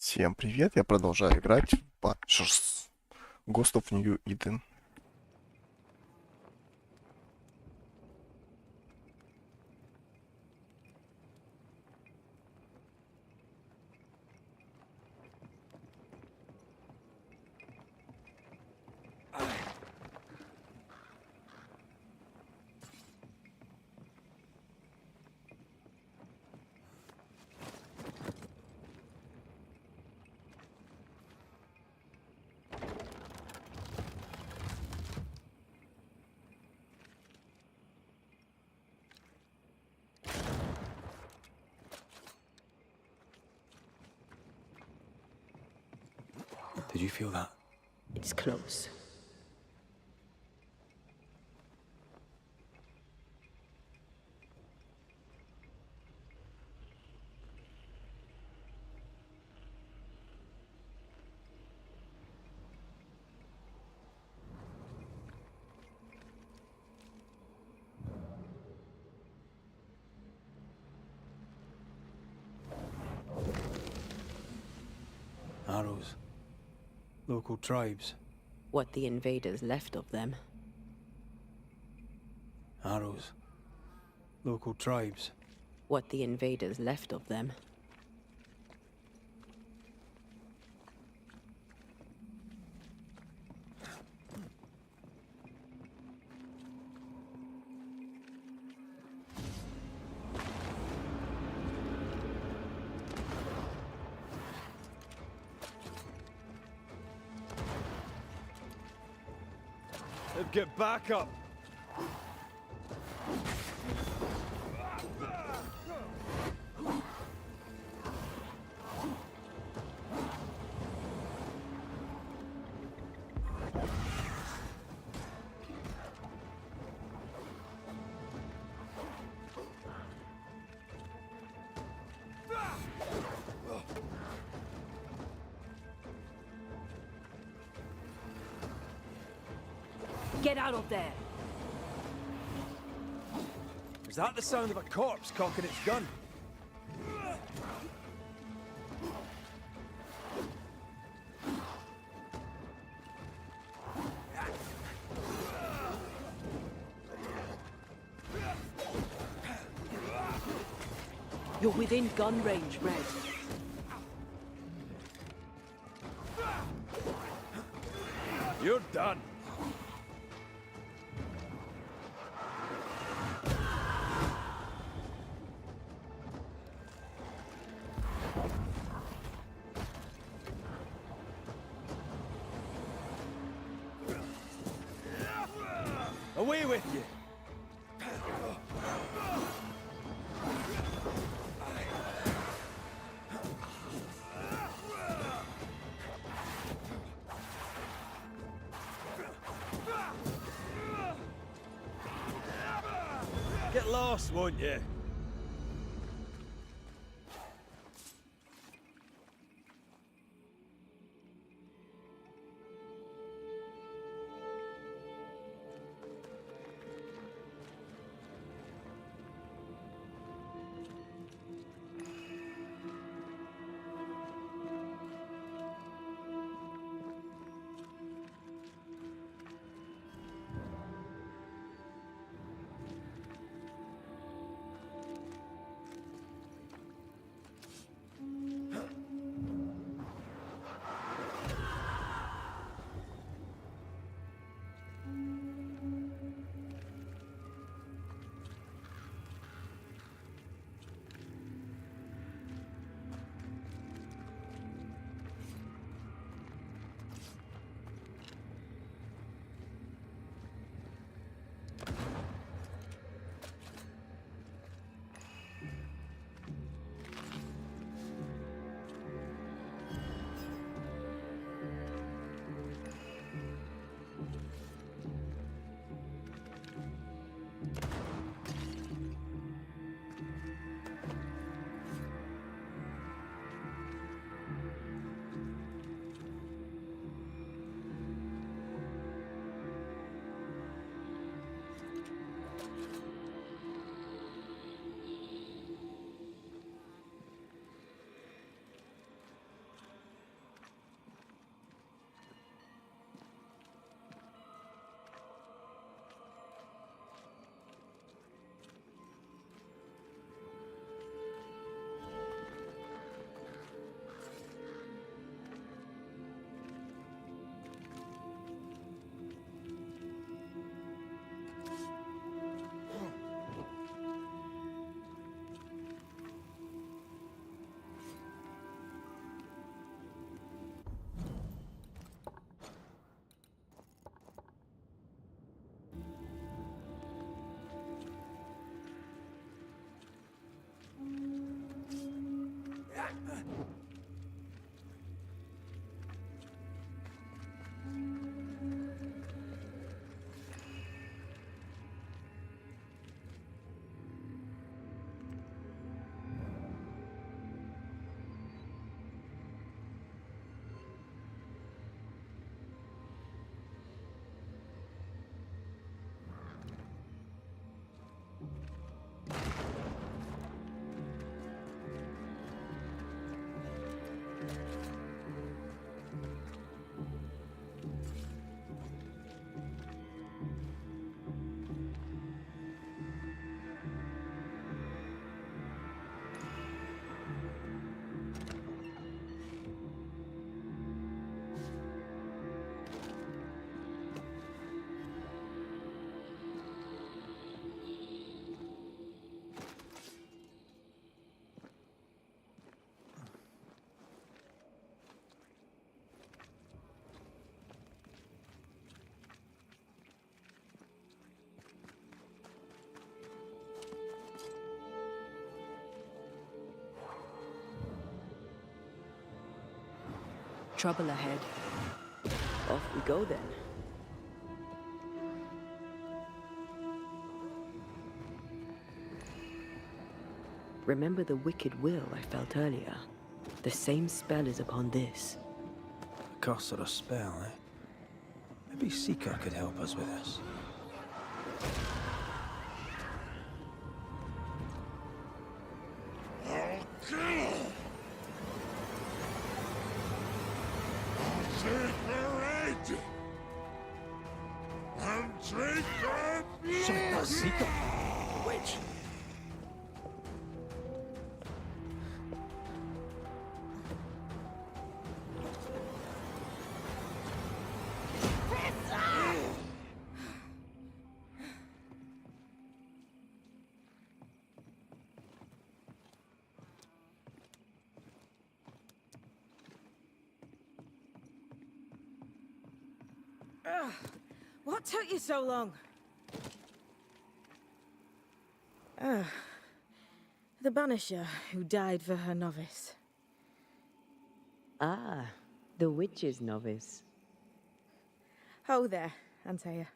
Всем привет, я продолжаю играть в Banishers Ghost of New Eden. Did you feel that? It's close. Arrows. Local tribes. What the invaders left of them. Arrows. Local tribes. What the invaders left of them. Get back up! Get out of there! Is that the sound of a corpse cocking its gun? You're within gun range, Red. You're done. Away with you! Get lost, won't you? Trouble ahead. Off we go then. Remember the wicked will I felt earlier? The same spell is upon this. A curse or a spell, eh? Maybe Seeker could help us with this. Sorry, that's Seeker. Witch. What took you so long? The Banisher who died for her novice. Ah, the witch's novice. Oh there, Antea.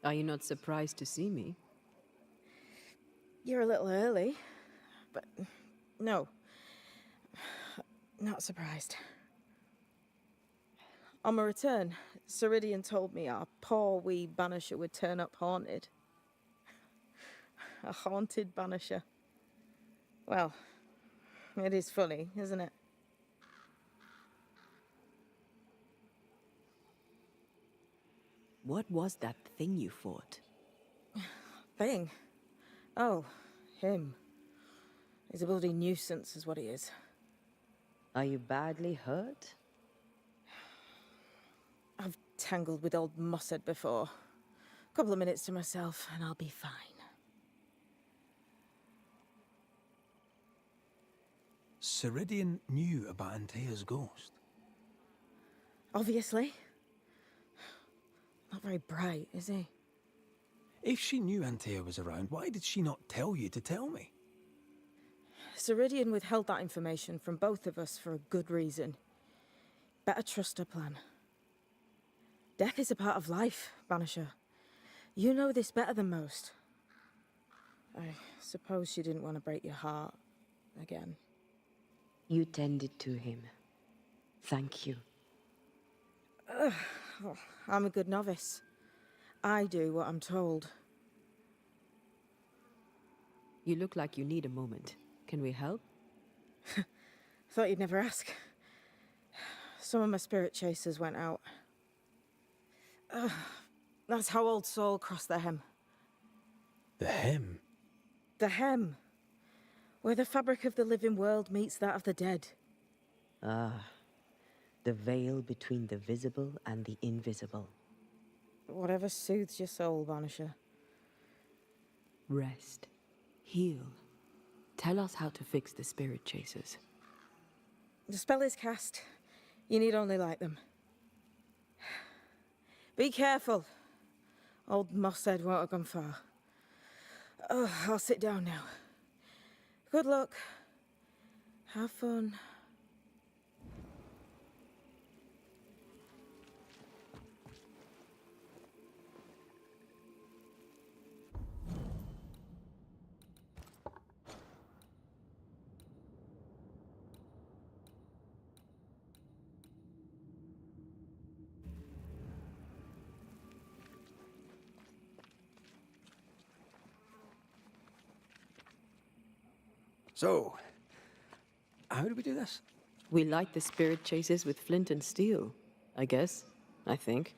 Are you not surprised to see me? You're a little early, but no, not surprised. On my return, Ceridian told me our poor wee Banisher would turn up haunted. A haunted Banisher. Well, it is funny, isn't it? What was that thing you fought? Thing? Oh, him. He's a bloody nuisance is what he is. Are you badly hurt? I've tangled with old Mossad before. A couple of minutes to myself and I'll be fine. Ceridian knew about Antea's ghost. Obviously. Not very bright, is he? If she knew Antea was around, why did she not tell you to tell me? Ceridian withheld that information from both of us for a good reason. Better trust her plan. Death is a part of life, Banisher. You know this better than most. I suppose she didn't want to break your heart again. You tended to him. Thank you. I'm a good novice. I do what I'm told. You look like you need a moment. Can we help? Thought you'd never ask. Some of my spirit chasers went out. That's how old Saul crossed the hem. The hem? The hem. Where the fabric of the living world meets that of the dead. Ah, the veil between the visible and the invisible. Whatever soothes your soul, Banisher. Rest. Heal. Tell us how to fix the spirit chasers. The spell is cast. You need only light them. Be careful. Old Mossad won't have gone far. Oh, I'll sit down now. Good luck. Have fun. So, how do we do this? We light the spirit chasers with flint and steel, I guess. I think.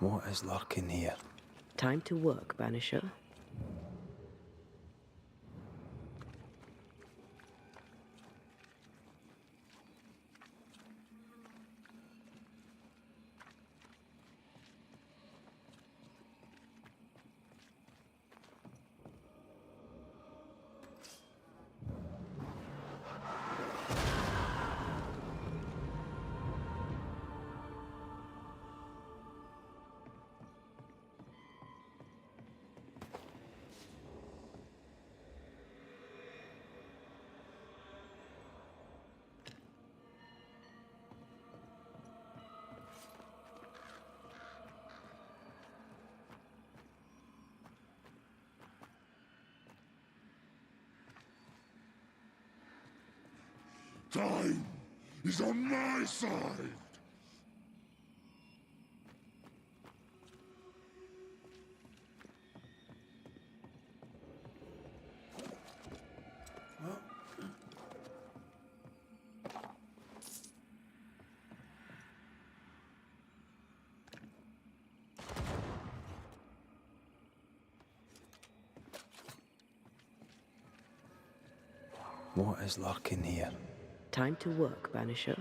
What is lurking here? Time to work, Banisher. Time is on my side. What is lurking here? Time to work, Banisher.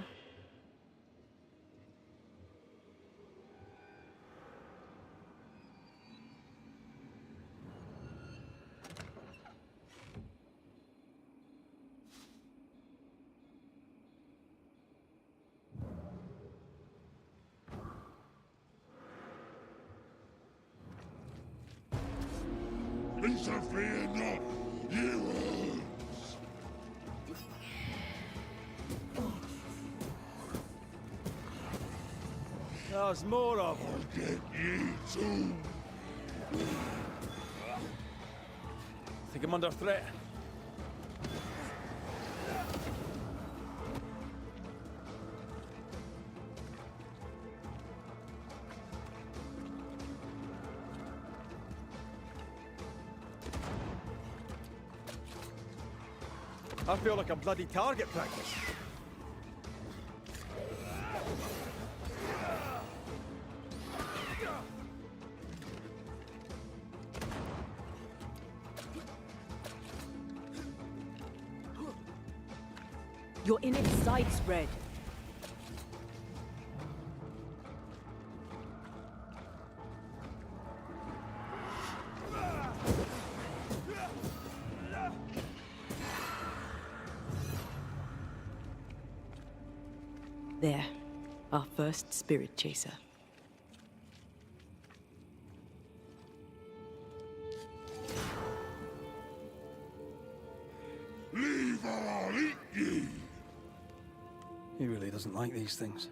Interfere not, heroes! There's more of them. Get ye too! Think I'm under threat. I feel like a bloody target practice. You're in its sights, Red. There, our first spirit chaser. Leave or I'll eat ye! He really doesn't like these things.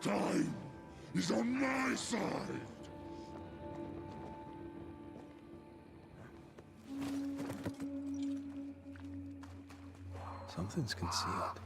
Time is on my side! Something's concealed.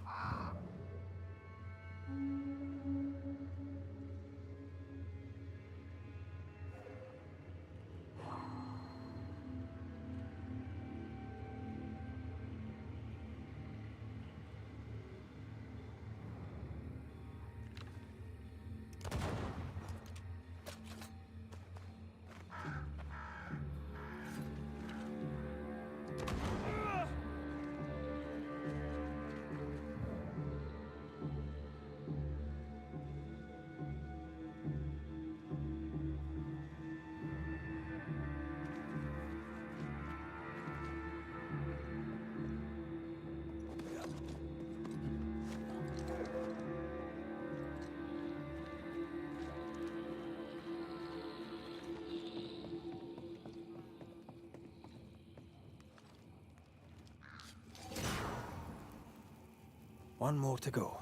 One more to go.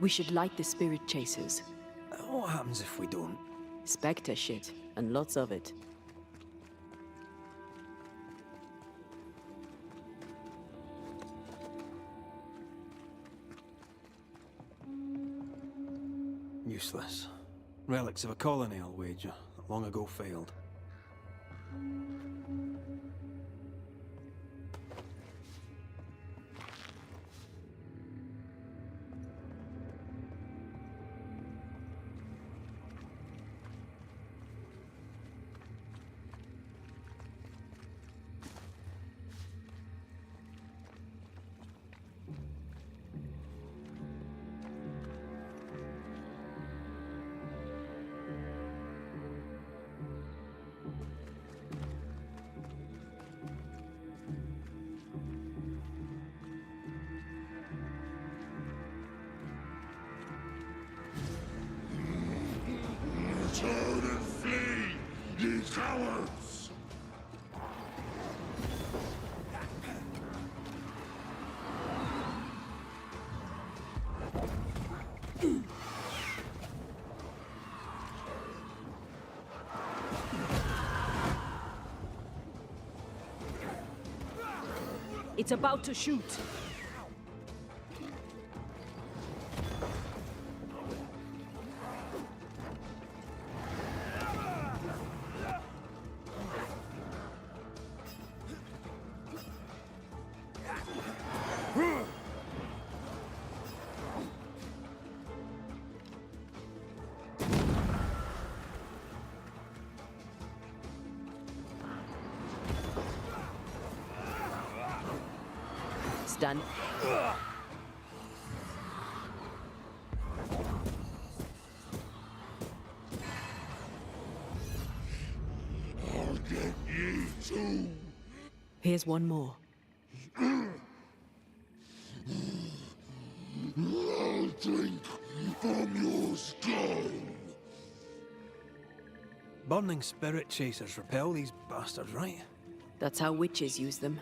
We should light the spirit chasers. What happens if we don't? Spectre shit, and lots of it. Useless. Relics of a colony, I'll wager, that long ago failed. Turn and flee, ye cowards! It's about to shoot. Done. I'll get ye too! Here's one more. I'll drink from your skull! Burning spirit chasers repel these bastards, right? That's how witches use them.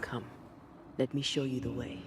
Come, let me show you the way.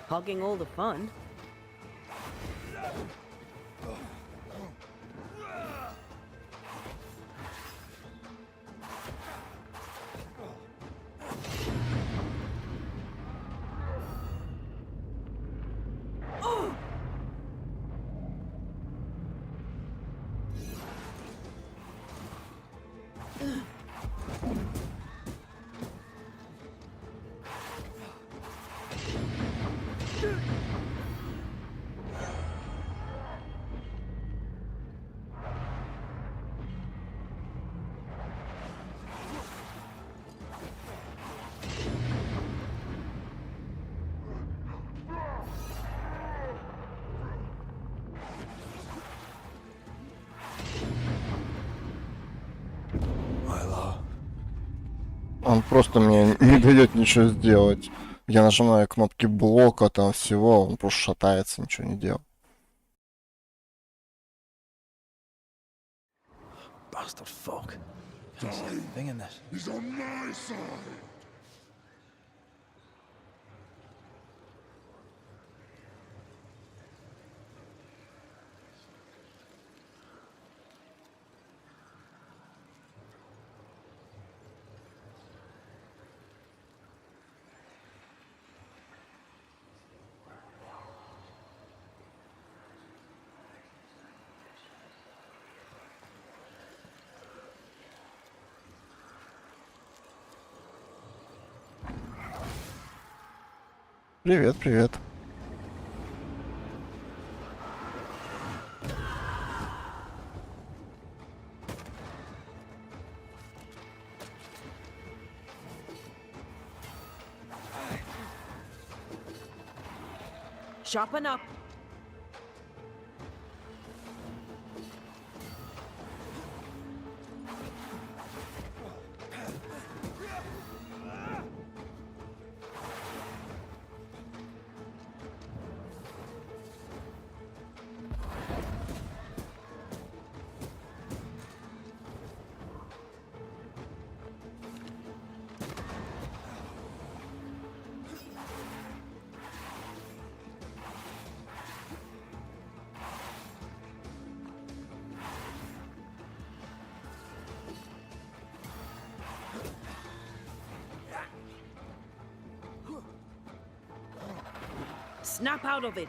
Hogging all the fun. Он просто мне не дает ничего сделать. Я нажимаю кнопки блока, там всего, он просто шатается, ничего не делает. Bastard folk. Can't see a thing in this. He's on my side! Привет, привет. Sharpen up. Snap out of it.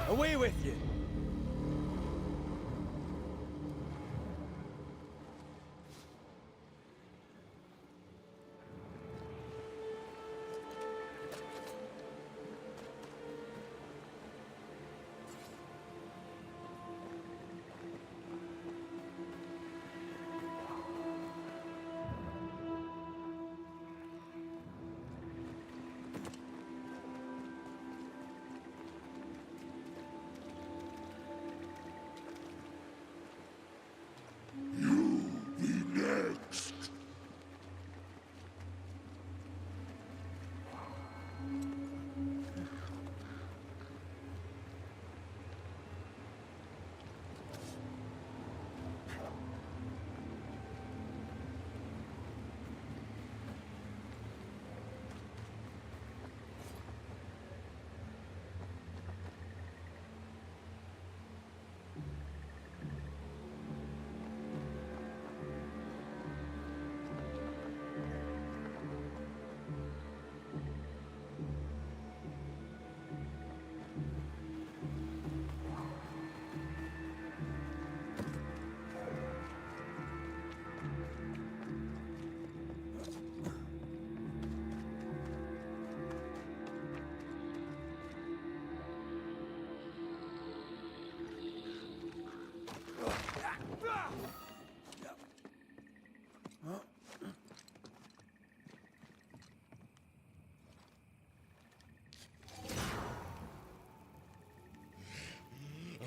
Away with you!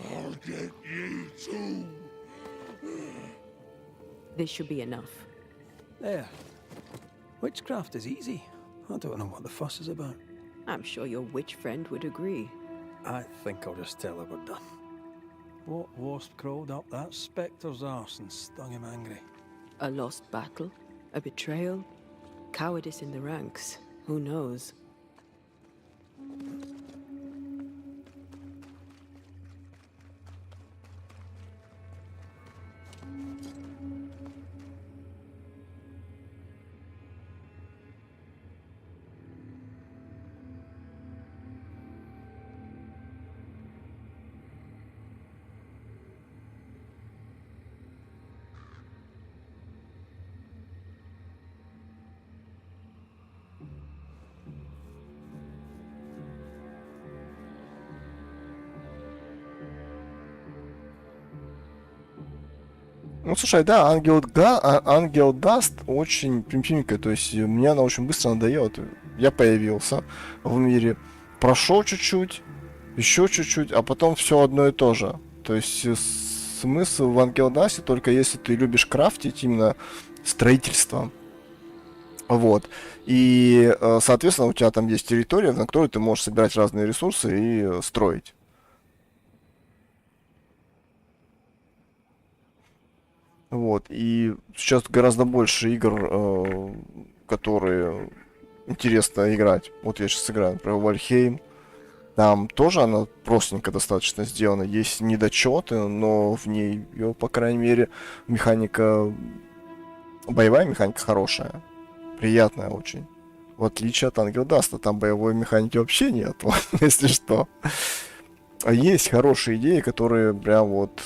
I'll get you too. This should be enough. There. Witchcraft is easy. I don't know what the fuss is about. I'm sure your witch friend would agree. I think I'll just tell her we're done. What wasp crawled up that spectre's arse and stung him angry? A lost battle? A betrayal? Cowardice in the ranks? Who knows? Ну, слушай, да, Ангел Даст очень примитивненькая, то есть мне она очень быстро надоела. Я появился в мире, прошел чуть-чуть, еще чуть-чуть, а потом все одно и то же. То есть смысл в Ангел Дасте только если ты любишь крафтить именно строительство. Вот. И, соответственно, у тебя там есть территория, на которой ты можешь собирать разные ресурсы и строить. Вот, и сейчас гораздо больше игр, которые интересно играть. Вот я сейчас играю, например, Вальхейм. Там тоже она простенько достаточно сделана. Есть недочеты, но в ней, её, по крайней мере, механика... Боевая механика хорошая. Приятная очень. В отличие от Ангел Даста, там боевой механики вообще нет, если что. А есть хорошие идеи, которые прям вот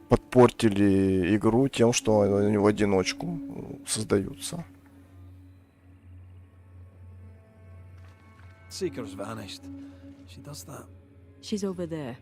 подпортили игру тем, что они в одиночку создаются. Seeker's vanished. She does that. She's over there.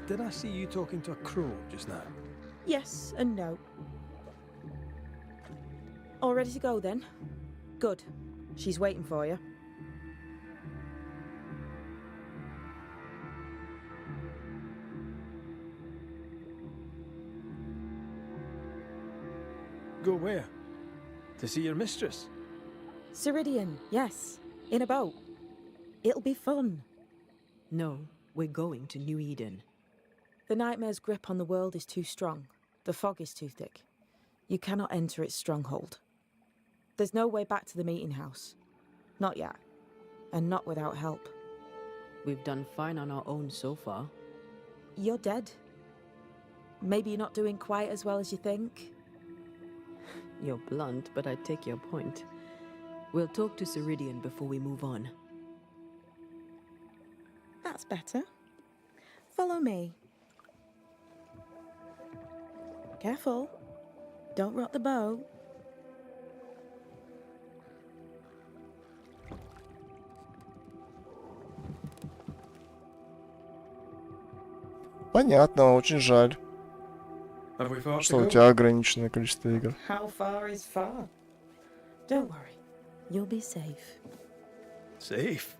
Did I see you talking to a crow just now? Yes and no. All ready to go then? Good. She's waiting for you. Go where? To see your mistress? Ceridian, yes. In a boat. It'll be fun. No, we're going to New Eden. The nightmare's grip on the world is too strong. The fog is too thick. You cannot enter its stronghold. There's no way back to the meeting house. Not yet. And not without help. We've done fine on our own so far. You're dead. Maybe you're not doing quite as well as you think. You're blunt, but I take your point. We'll talk to Ceridian before we move on. That's better. Follow me. Careful. Don't rock the boat. Понятно, очень жаль, Have we far что to у go? тебя ограниченное количество игр. How far is far? Don't worry. You'll be safe. Safe.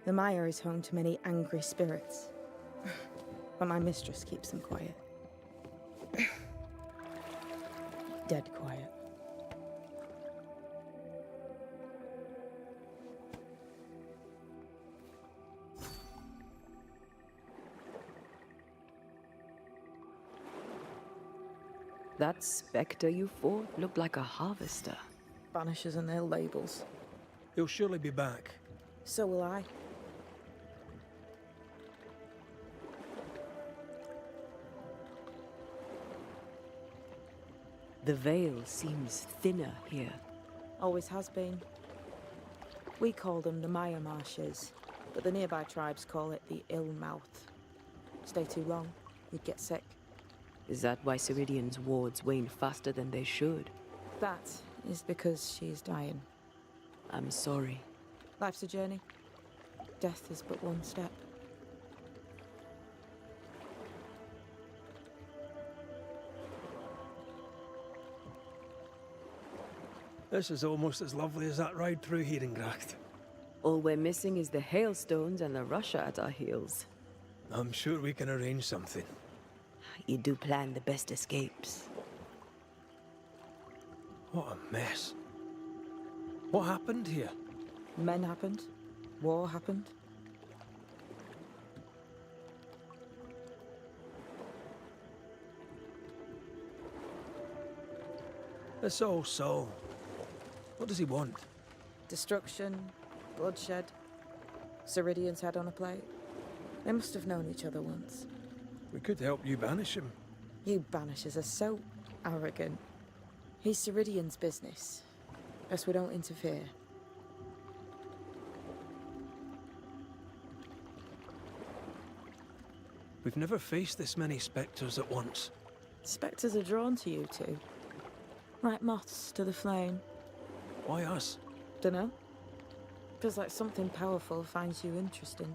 The mire is home to many angry spirits. But my mistress keeps them quiet. Dead quiet. That spectre you fought looked like a harvester. Banishers and their labels. He'll surely be back. So will I. The veil seems thinner here. Always has been. We call them the Maya Marshes, but the nearby tribes call it the Ill Mouth. Stay too long, you'd get sick. Is that why Ceridian's wards wane faster than they should? That is because she is dying. I'm sorry. Life's a journey. Death is but one step. This is almost as lovely as that ride through Herengracht. All we're missing is the hailstones and the Russia at our heels. I'm sure we can arrange something. You do plan the best escapes. What a mess. What happened here? Men happened. War happened. This old soul. What does he want? Destruction, bloodshed. Ceridian's head on a plate. They must have known each other once. We could help you banish him. You Banishers are so arrogant. He's Ceridian's business. Best we don't interfere. We've never faced this many spectres at once. Spectres are drawn to you two. Like moths to the flame. Why us? Dunno. Feels like something powerful finds you interesting.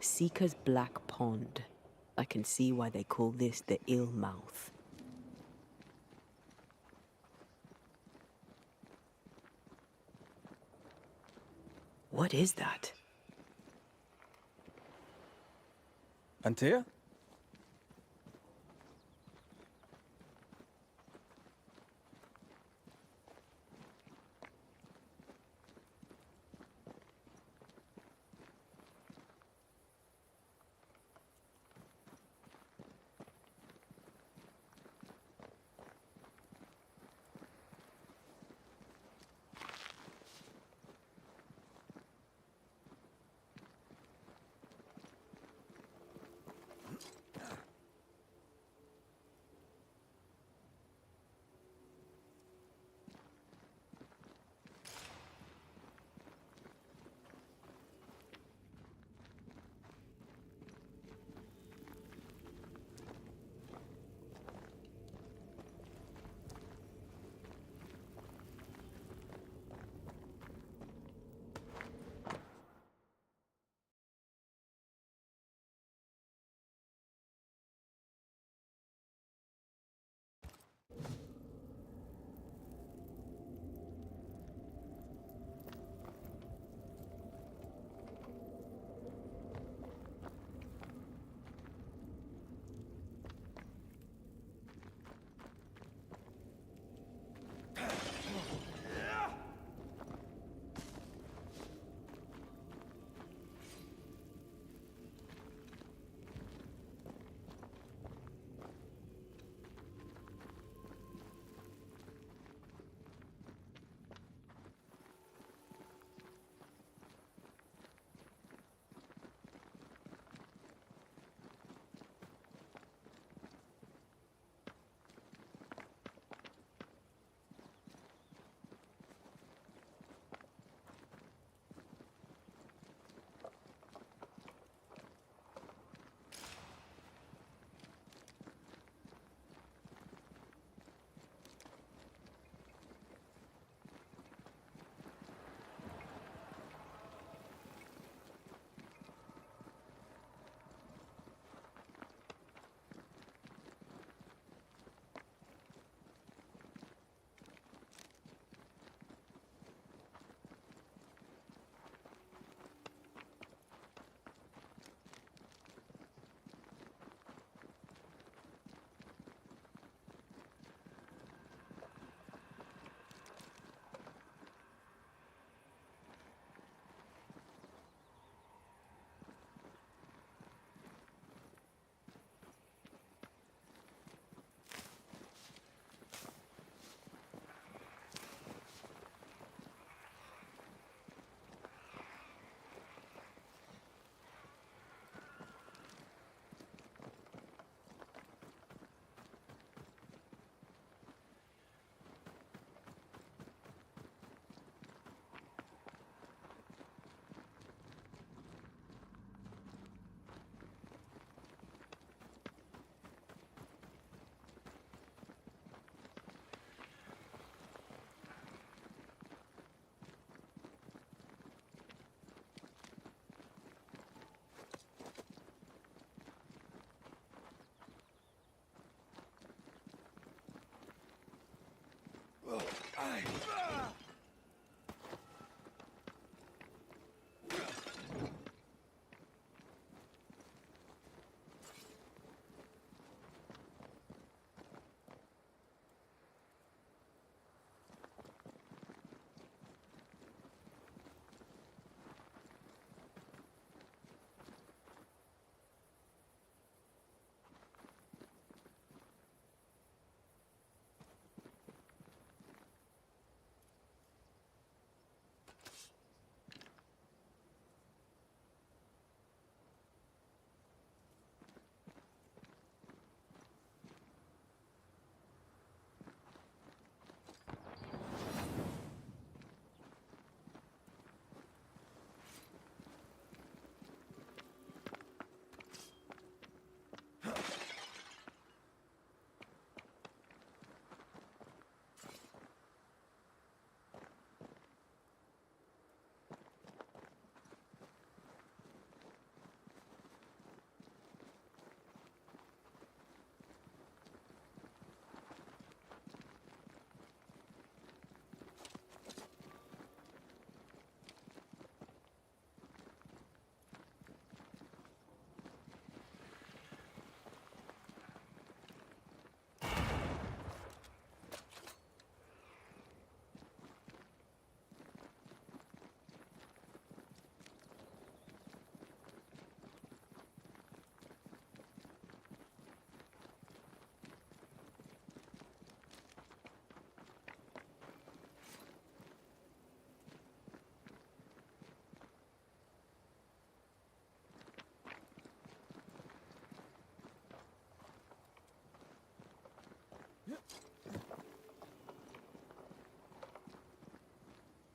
Seeker's Black Pond. I can see why they call this the Ill Mouth. What is that? Antea?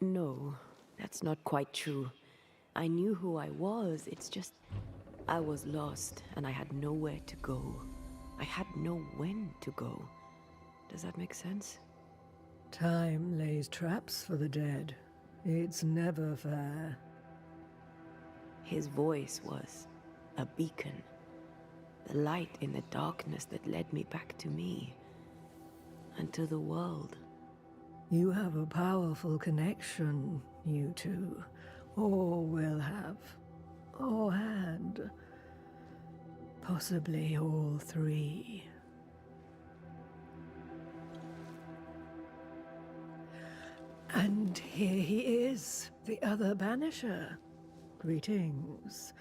No, that's not quite true. I knew who I was, it's just... I was lost, and I had nowhere to go. I had no when to go. Does that make sense? Time lays traps for the dead. It's never fair. His voice was a beacon. The light in the darkness that led me back to me. And to the world. You have a powerful connection, you two. Or will have. Or had. Possibly all three. And here he is, the other Banisher. Greetings.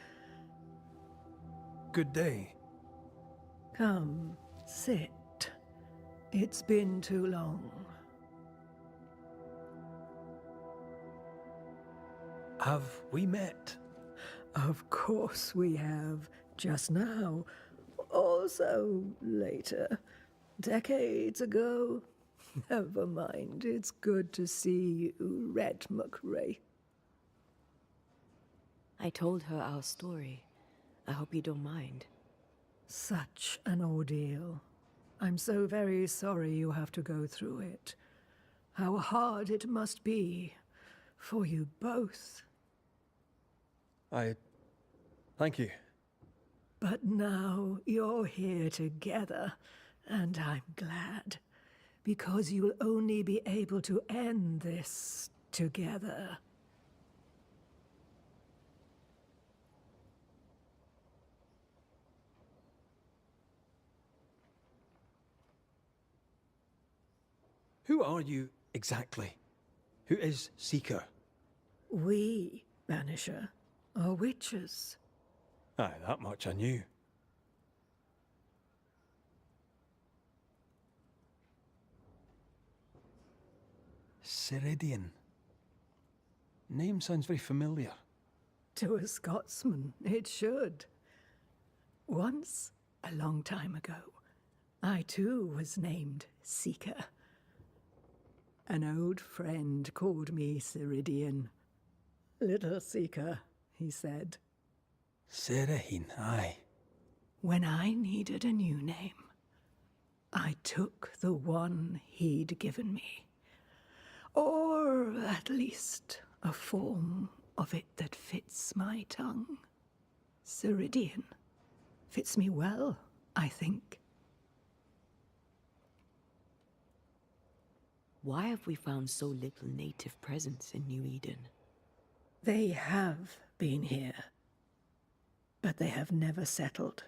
Good day. Come, sit. It's been too long. Have we met? Of course we have. Just now. Also later. Decades ago. Never mind. It's good to see you, Red McRae. I told her our story. I hope you don't mind. Such an ordeal. I'm so very sorry you have to go through it. How hard it must be for you both. Thank you. But now you're here together, and I'm glad. Because you'll only be able to end this together. Who are you exactly? Who is Seeker? We, Banisher, are witches. Aye, that much I knew. Ceridian. Name sounds very familiar. To a Scotsman, it should. Once, a long time ago, I too was named Seeker. An old friend called me Ceridian. Little Seeker, he said. Ceridian, aye. When I needed a new name, I took the one he'd given me. Or at least a form of it that fits my tongue. Ceridian. Fits me well, I think. Why have we found so little native presence in New Eden? They have been here, but they have never settled.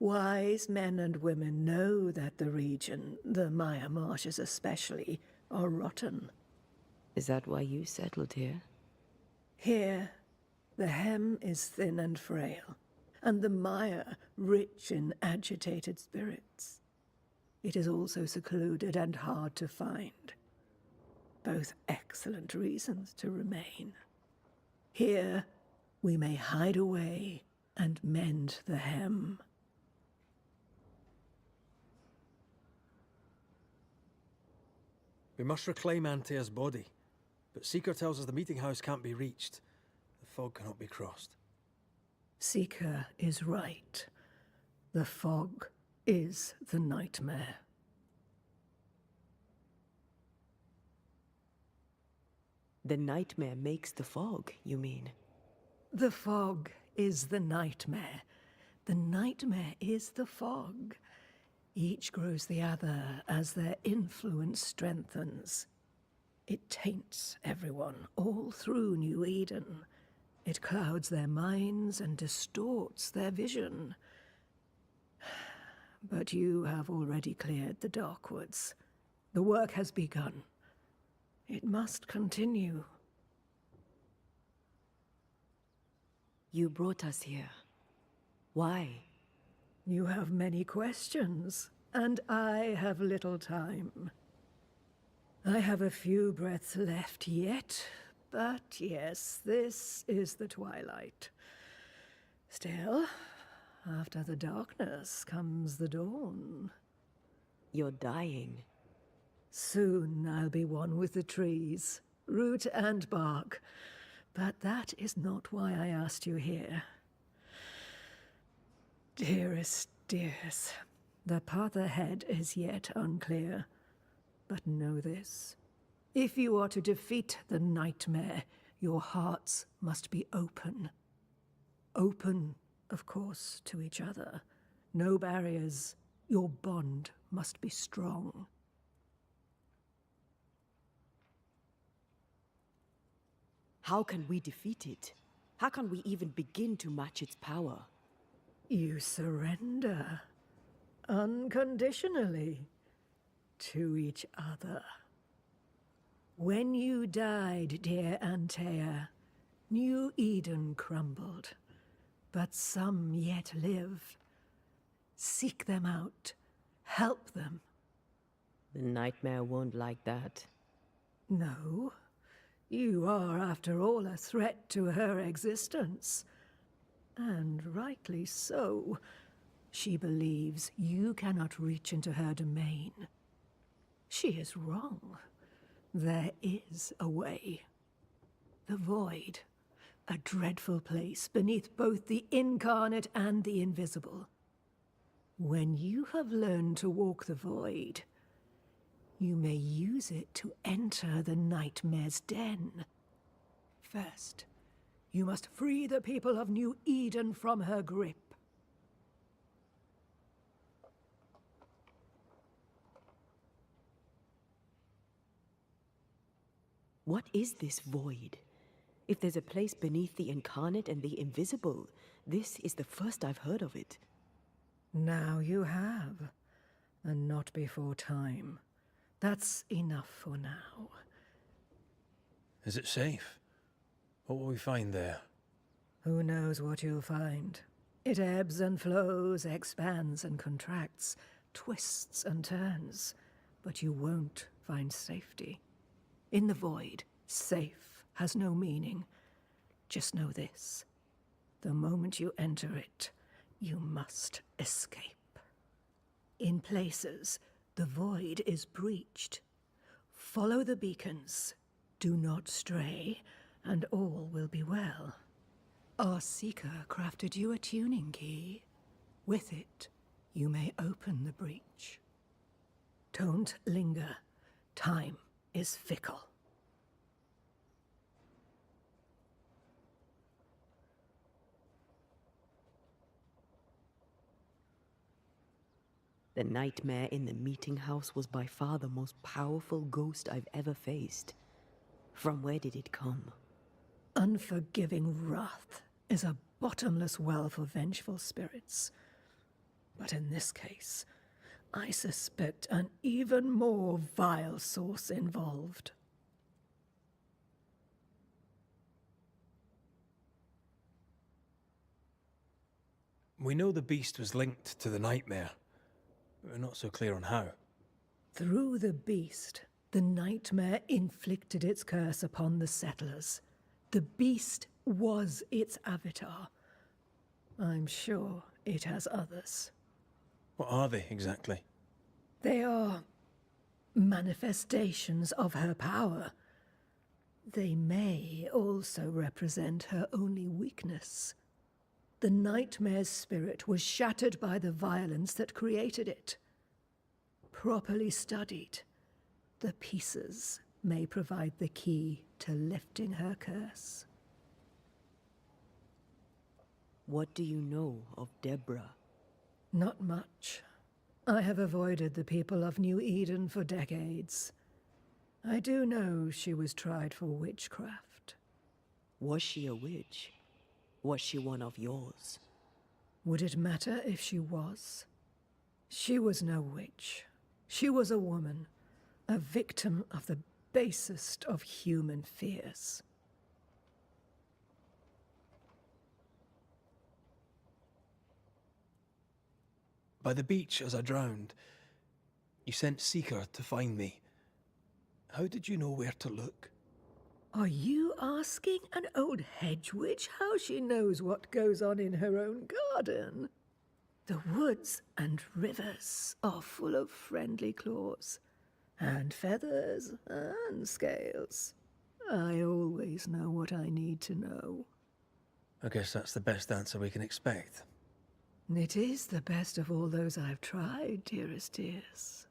Wise men and women know that the region, the Maya Marshes especially, are rotten. Is that why you settled here? Here, the hem is thin and frail, and the Maya rich in agitated spirits. It is also secluded and hard to find. Both excellent reasons to remain. Here, we may hide away and mend the hem. We must reclaim Antea's body, but Seeker tells us the meeting house can't be reached. The fog cannot be crossed. Seeker is right. The fog is the nightmare. The nightmare makes the fog, you mean? The fog is the nightmare. The nightmare is the fog. Each grows the other as their influence strengthens. It taints everyone, all through New Eden. It clouds their minds and distorts their vision. But you have already cleared the Darkwoods. The work has begun. It must continue. You brought us here. Why? You have many questions, and I have little time. I have a few breaths left yet, but yes, this is the twilight. Still, after the darkness comes the dawn. You're dying. Soon I'll be one with the trees, root and bark. But that is not why I asked you here. Dearest dears, the path ahead is yet unclear. But know this. If you are to defeat the nightmare, your hearts must be open. Open, of course, to each other. No barriers. Your bond must be strong. How can we defeat it? How can we even begin to match its power? You surrender. Unconditionally. To each other. When you died, dear Antea, New Eden crumbled. But some yet live. Seek them out. Help them. The nightmare won't like that. No. You are, after all, a threat to her existence. And rightly so. She believes you cannot reach into her domain. She is wrong. There is a way. The void. A dreadful place beneath both the incarnate and the invisible. When you have learned to walk the void, you may use it to enter the nightmare's den. First, you must free the people of New Eden from her grip. What is this void? If there's a place beneath the incarnate and the invisible, this is the first I've heard of it. Now you have, and not before time. That's enough for now. Is it safe? What will we find there? Who knows what you'll find? It ebbs and flows, expands and contracts, twists and turns, but you won't find safety. In the void, safe has no meaning. Just know this. The moment you enter it, you must escape. In places, the void is breached. Follow the beacons. Do not stray, and all will be well. Our seeker crafted you a tuning key. With it, you may open the breach. Don't linger. Time is fickle. The nightmare in the meeting house was by far the most powerful ghost I've ever faced. From where did it come? Unforgiving wrath is a bottomless well for vengeful spirits. But in this case, I suspect an even more vile source involved. We know the beast was linked to the nightmare. We're not so clear on how. Through the beast, the nightmare inflicted its curse upon the settlers. The beast was its avatar. I'm sure it has others. What are they, exactly? They are manifestations of her power. They may also represent her only weakness. The nightmare's spirit was shattered by the violence that created it. Properly studied, the pieces may provide the key to lifting her curse. What do you know of Deborah? Not much. I have avoided the people of New Eden for decades. I do know she was tried for witchcraft. Was she a witch? Was she one of yours? Would it matter if she was? She was no witch. She was a woman, a victim of the basest of human fears. By the beach as I drowned, you sent Seeker to find me. How did you know where to look? Are you asking an old hedge witch how she knows what goes on in her own garden? The woods and rivers are full of friendly claws, and feathers and scales. I always know what I need to know. I guess that's the best answer we can expect. It is the best of all those I've tried, dearest dears.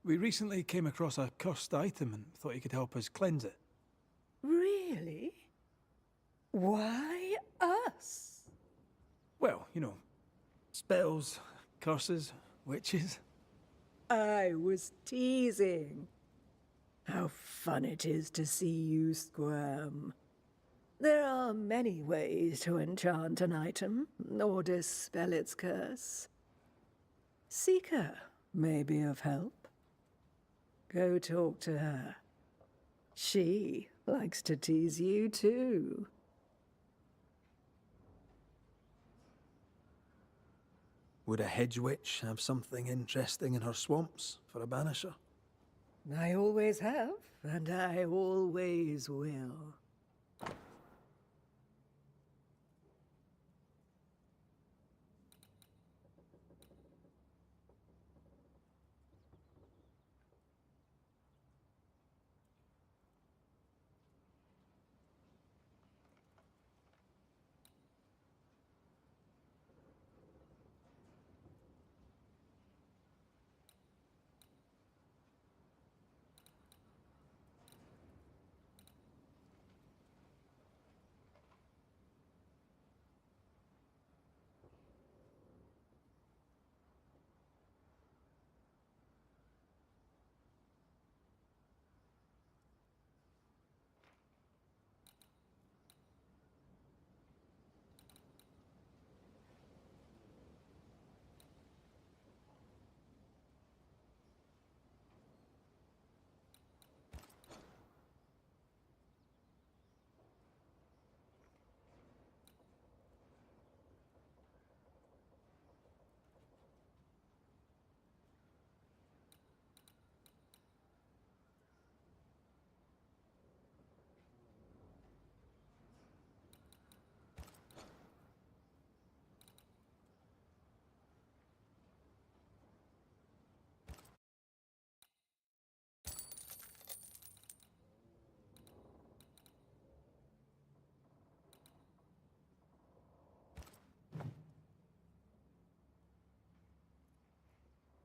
We recently came across a cursed item and thought you could help us cleanse it. Really? Why us? Well, you know, spells, curses, witches. I was teasing. How fun it is to see you squirm. There are many ways to enchant an item or dispel its curse. Seeker may be of help. Go talk to her. She likes to tease you too. Would a hedge witch have something interesting in her swamps for a banisher? I always have, and I always will.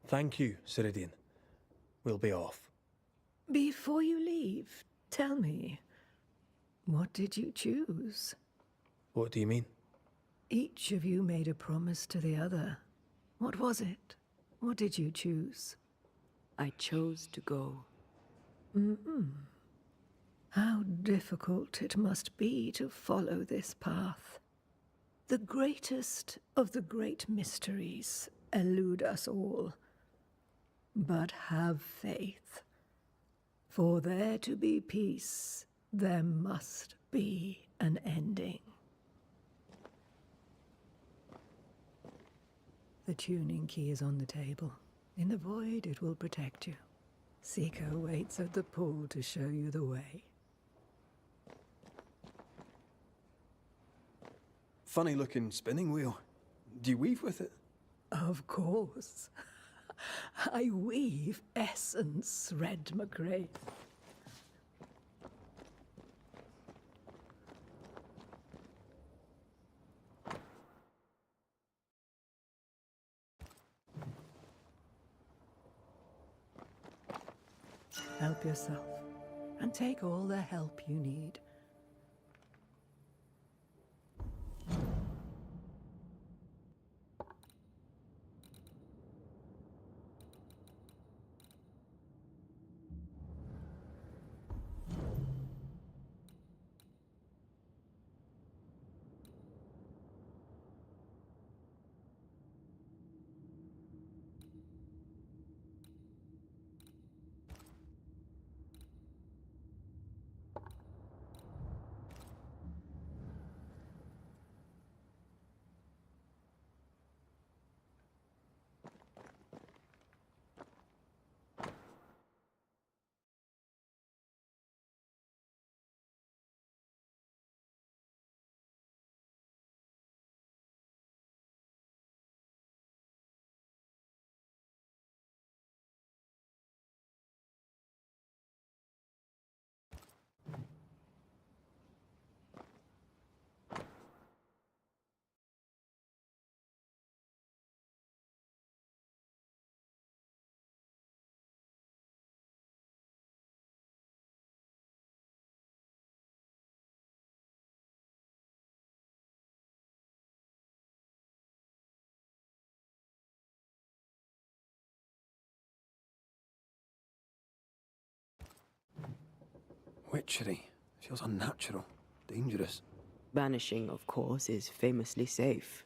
Thank you, Ceridian. We'll be off. Before you leave, tell me, what did you choose? What do you mean? Each of you made a promise to the other. What was it? What did you choose? I chose to go. How difficult it must be to follow this path. The greatest of the great mysteries elude us all. But have faith. For there to be peace, there must be an ending. The tuning key is on the table. In the void, it will protect you. Seeker waits at the pool to show you the way. Funny looking spinning wheel. Do you weave with it? Of course. I weave essence, Red McRae. Help yourself, and take all the help you need. Witchery. Feels unnatural. Dangerous. Banishing, of course, is famously safe.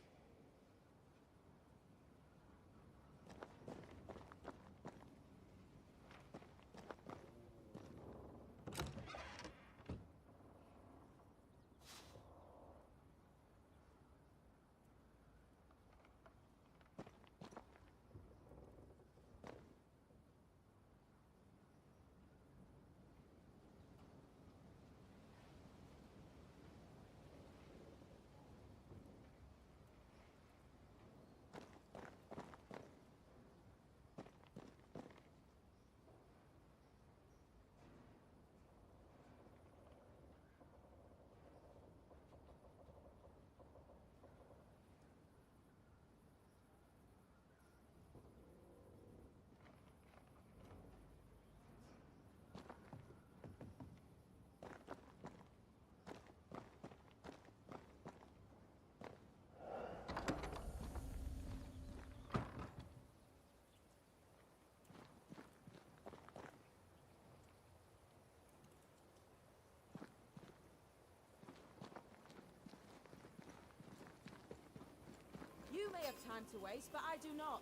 You may have time to waste, but I do not.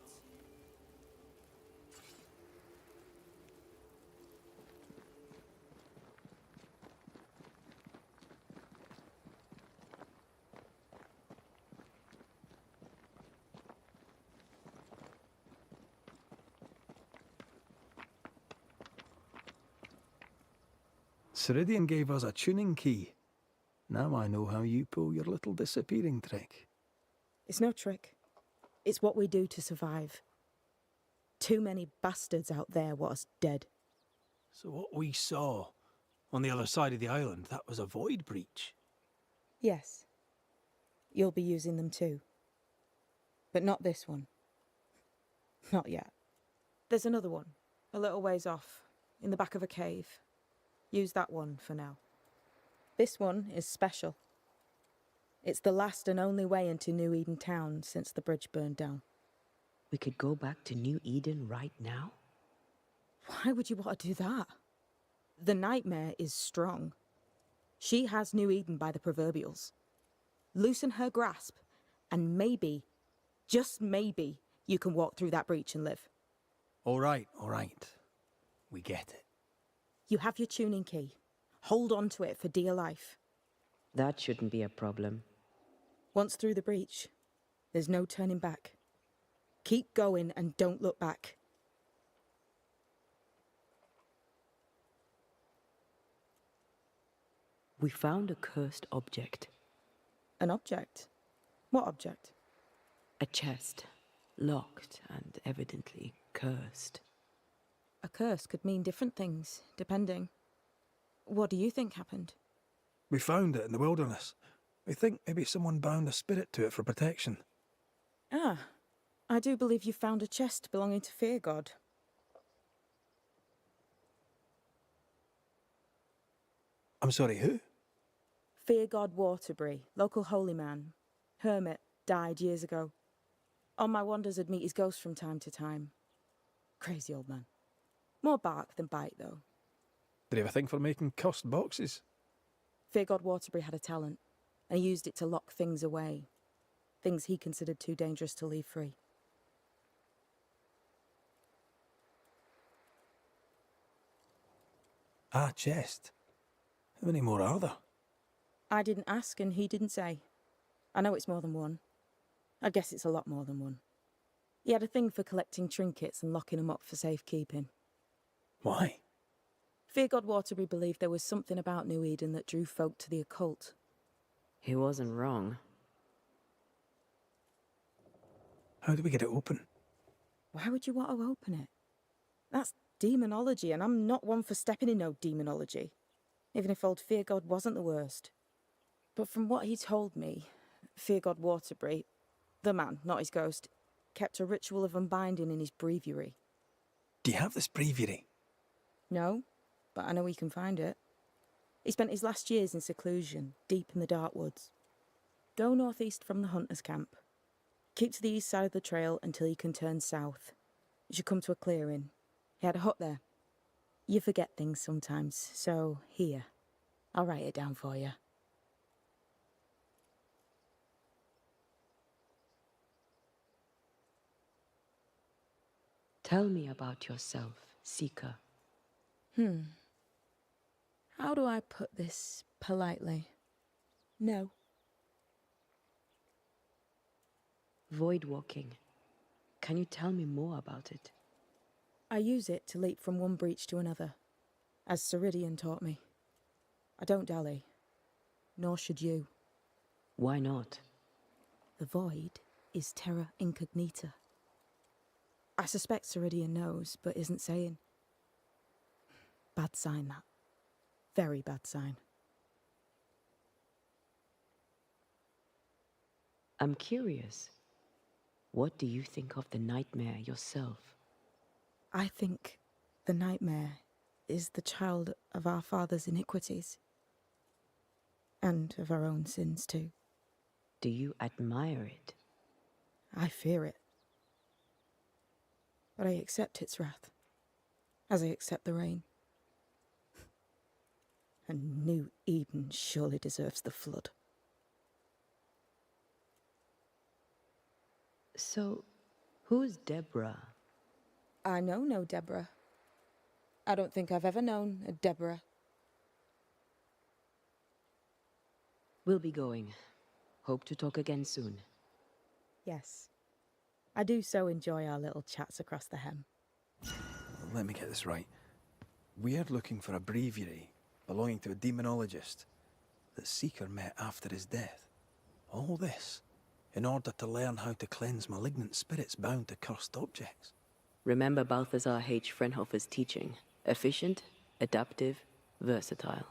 Ceridian gave us a tuning key. Now I know how you pull your little disappearing trick. It's no trick. It's what we do to survive. Too many bastards out there want us dead. So what we saw on the other side of the island, that was a void breach. Yes. You'll be using them too. But not this one. Not yet. There's another one, a little ways off, in the back of a cave. Use that one for now. This one is special. It's the last and only way into New Eden town since the bridge burned down. We could go back to New Eden right now? Why would you want to do that? The nightmare is strong. She has New Eden by the proverbials. Loosen her grasp, and maybe, just maybe, you can walk through that breach and live. All right. We get it. You have your tuning key. Hold on to it for dear life. That shouldn't be a problem. Once through the breach, there's no turning back. Keep going and don't look back. We found a cursed object. An object? What object? A chest. Locked and evidently cursed. A curse could mean different things, depending. What do you think happened? We found it in the wilderness. We think maybe someone bound a spirit to it for protection. Ah, I do believe you found a chest belonging to Fear God. I'm sorry, who? Fear God Waterbury, local holy man. Hermit, died years ago. On my wanders I'd meet his ghost from time to time. Crazy old man. More bark than bite, though. Did he have a thing for making cursed boxes? Fear God Waterbury had a talent, and he used it to lock things away. Things he considered too dangerous to leave free. Ah, chest. How many more are there? I didn't ask, and he didn't say. I know it's more than one. I guess it's a lot more than one. He had a thing for collecting trinkets and locking them up for safekeeping. Why? Fear God Waterbury believed there was something about New Eden that drew folk to the occult. He wasn't wrong. How do we get it open? Why would you want to open it? That's demonology, and I'm not one for stepping in no demonology, even if old Fear God wasn't the worst. But from what he told me, Fear God Waterbury, the man, not his ghost, kept a ritual of unbinding in his breviary. Do you have this breviary? No, but I know he can find it. He spent his last years in seclusion, deep in the dark woods. Go northeast from the hunter's camp. Keep to the east side of the trail until you can turn south. You should come to a clearing. He had a hut there. You forget things sometimes, so here. I'll write it down for you. Tell me about yourself, Seeker. How do I put this politely? No. Void walking. Can you tell me more about it? I use it to leap from one breach to another, as Ceridian taught me. I don't dally, nor should you. Why not? The Void is terra incognita. I suspect Ceridian knows, but isn't saying. Bad sign, that. Very bad sign. I'm curious. What do you think of the nightmare yourself? I think the nightmare is the child of our father's iniquities. And of our own sins, too. Do you admire it? I fear it. But I accept its wrath, as I accept the rain. And New Eden surely deserves the flood. So, who's Deborah? I know no Deborah. I don't think I've ever known a Deborah. We'll be going. Hope to talk again soon. Yes. I do so enjoy our little chats across the hem. Let me get this right. We're looking for a breviary belonging to a demonologist that Seeker met after his death. All this in order to learn how to cleanse malignant spirits bound to cursed objects. Remember Balthazar H. Frenhofer's teaching. Efficient, adaptive, versatile.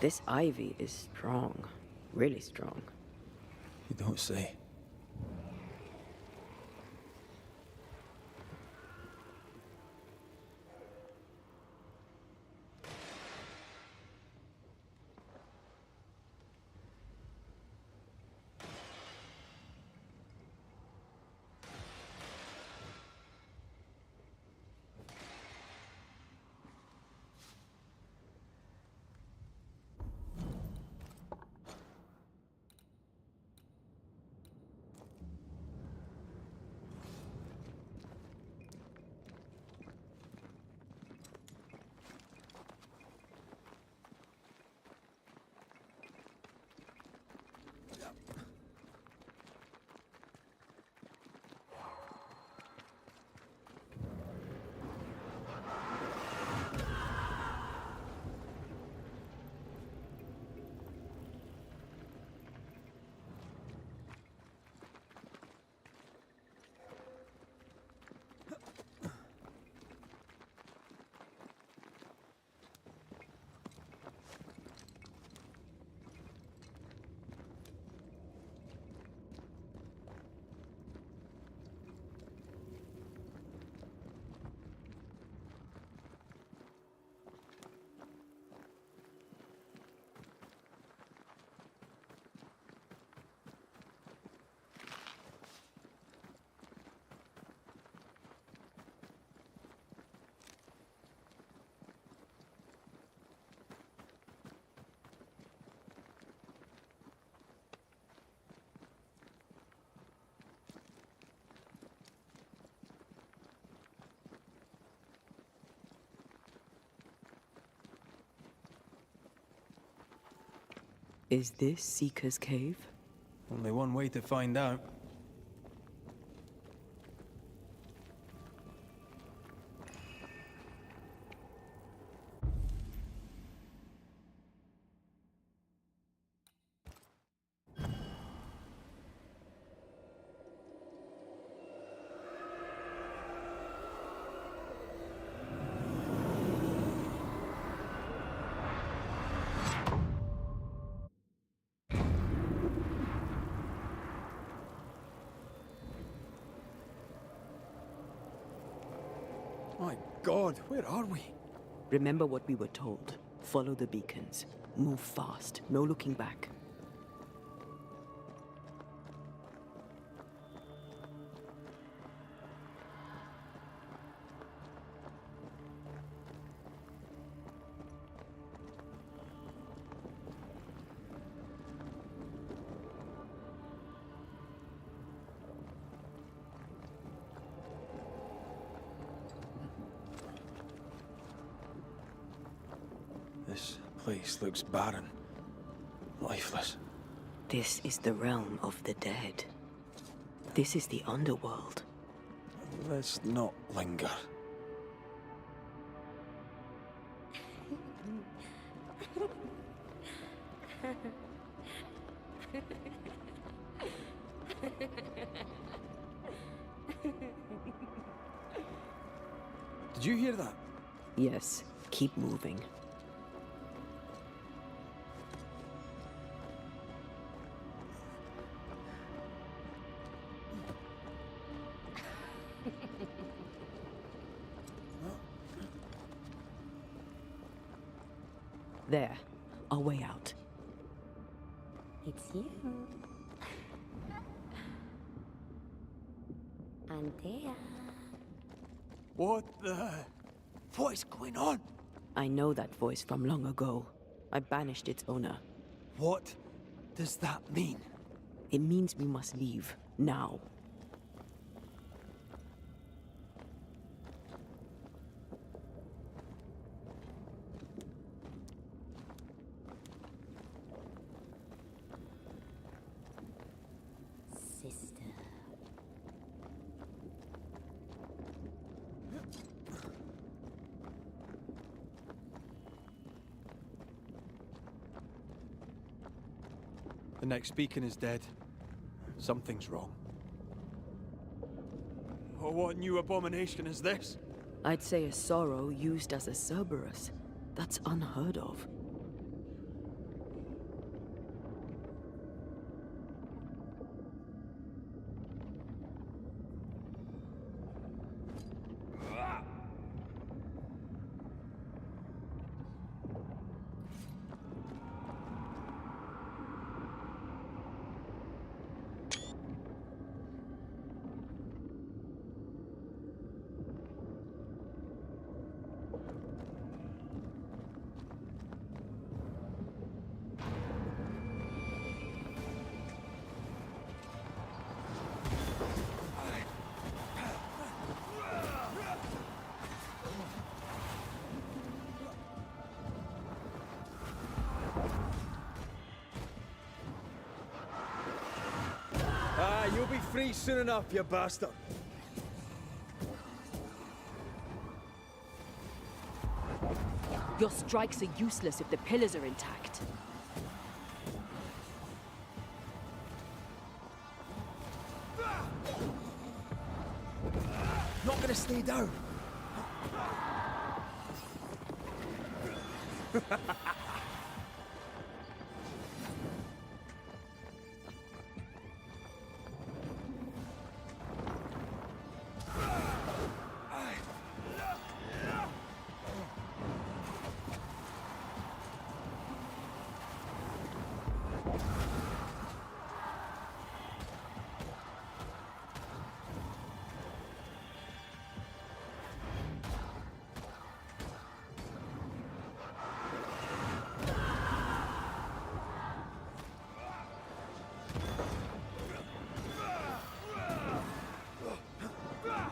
This ivy is strong. Really strong. You don't say. Is this Seeker's Cave? Only one way to find out. My God, where are we? Remember what we were told. Follow the beacons. Move fast. No looking back. This place looks barren. Lifeless. This is the realm of the dead. This is the underworld. Let's not linger. Did you hear that? Yes, keep moving. There, our way out. It's you. And there. What the? What is going on? I know that voice from long ago. I banished its owner. What does that mean? It means we must leave, now. Sister. The next beacon is dead. Something's wrong. Oh, what new abomination is this? I'd say a sorrow used as a Cerberus. That's unheard of. Ah, you'll be free soon enough, you bastard. Your strikes are useless if the pillars are intact. Not gonna stay down.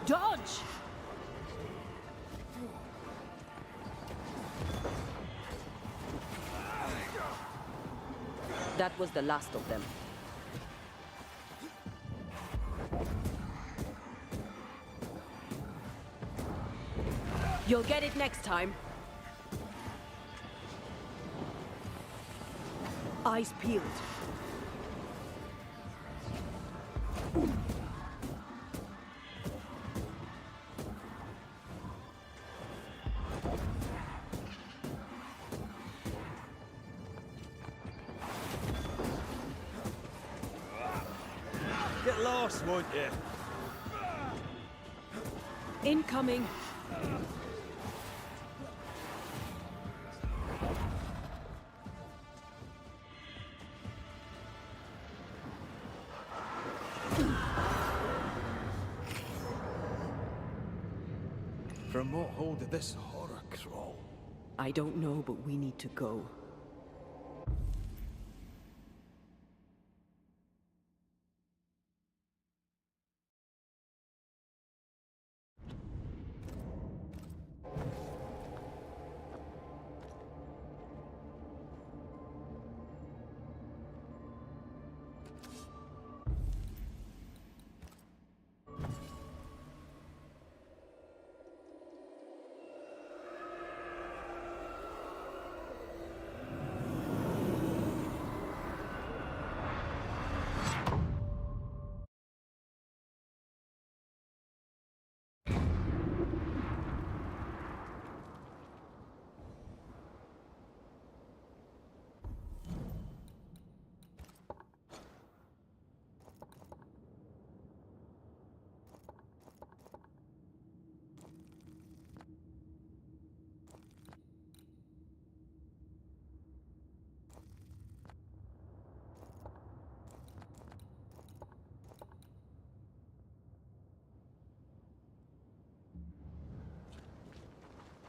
Dodge! That was the last of them. You'll get it next time. Eyes peeled. Get lost, won't you? Incoming. From what hole did this horror crawl? I don't know, but we need to go.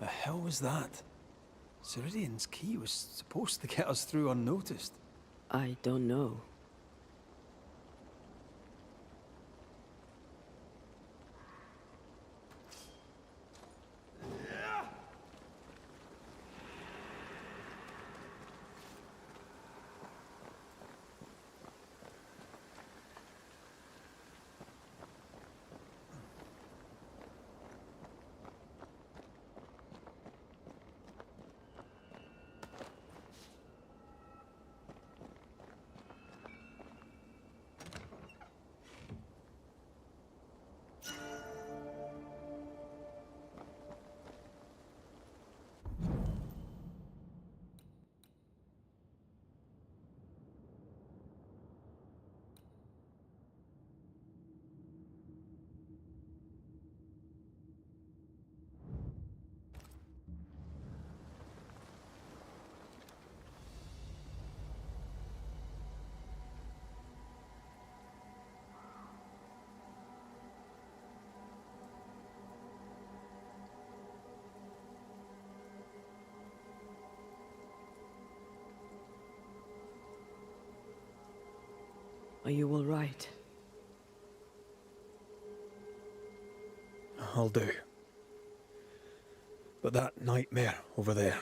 The hell was that? Ceridian's key was supposed to get us through unnoticed. I don't know. Are you all right? I'll do. But that nightmare over there,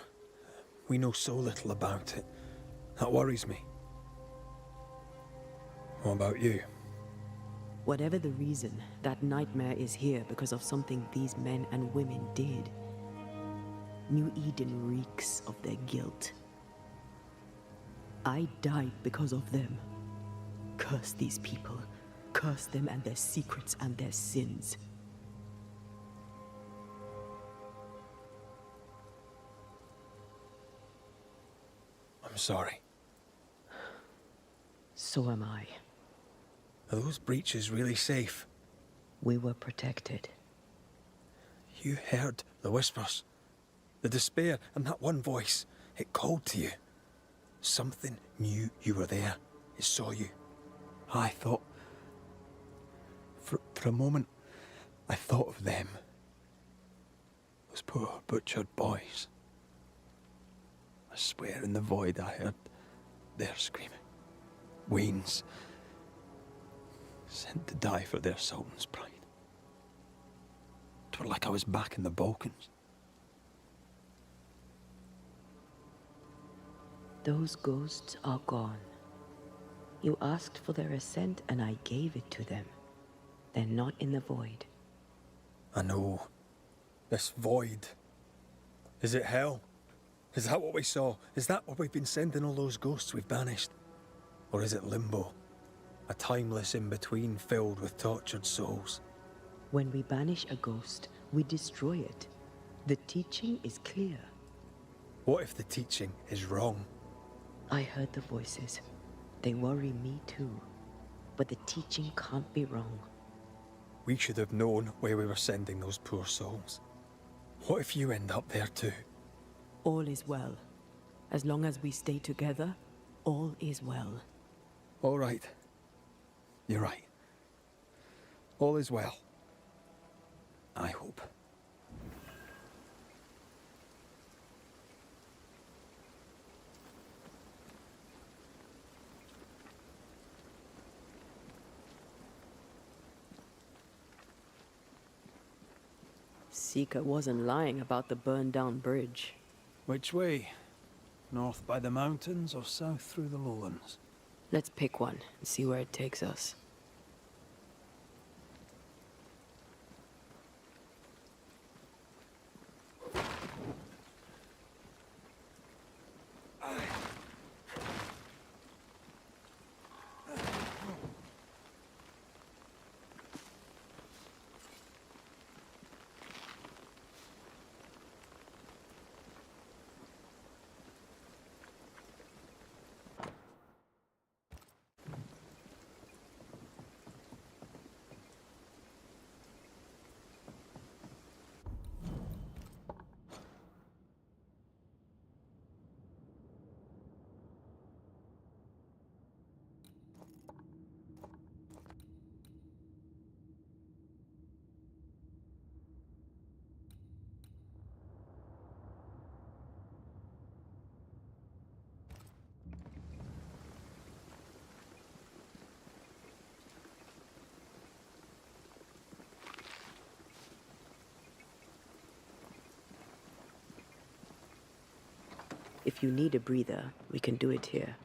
we know so little about it. That worries me. What about you? Whatever the reason, that nightmare is here because of something these men and women did. New Eden reeks of their guilt. I died because of them. Curse these people. Curse them and their secrets and their sins. I'm sorry. So am I. Are those breaches really safe? We were protected. You heard the whispers, the despair, and that one voice. It called to you. Something knew you were there. It saw you. I thought... For a moment, I thought of them. Those poor butchered boys. I swear in the void I heard their screaming. Wains. Sent to die for their sultan's pride. It was like I was back in the Balkans. Those ghosts are gone. You asked for their assent, and I gave it to them. They're not in the void. I know. This void. Is it hell? Is that what we saw? Is that where we've been sending all those ghosts we've banished? Or is it limbo? A timeless in-between filled with tortured souls? When we banish a ghost, we destroy it. The teaching is clear. What if the teaching is wrong? I heard the voices. They worry me too. But the teaching can't be wrong. We should have known where we were sending those poor souls. What if you end up there too? All is well. As long as we stay together, all is well. All right. You're right. All is well. I hope. Seeker wasn't lying about the burned-down bridge. Which way? North by the mountains or south through the lowlands? Let's pick one and see where it takes us. If you need a breather, we can do it here.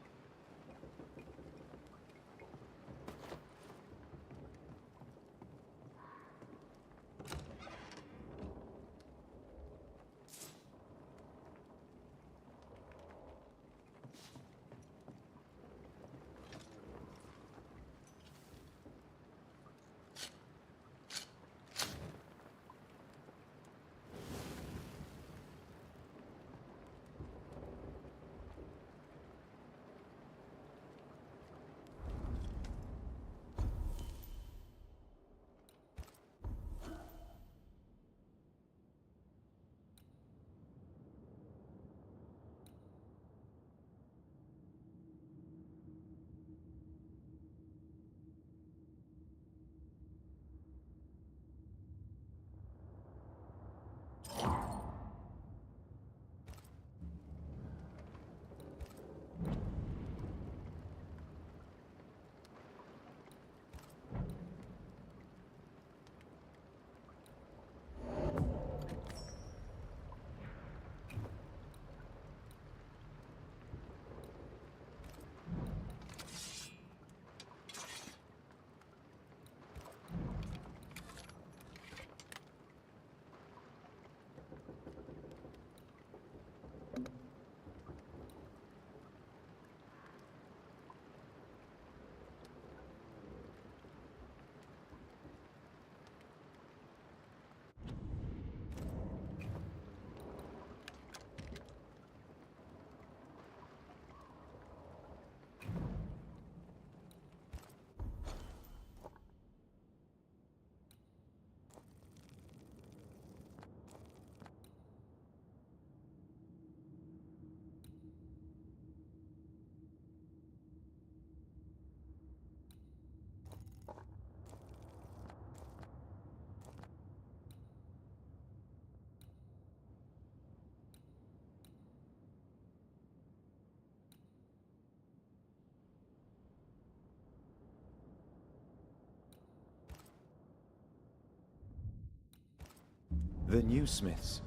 The new Smiths,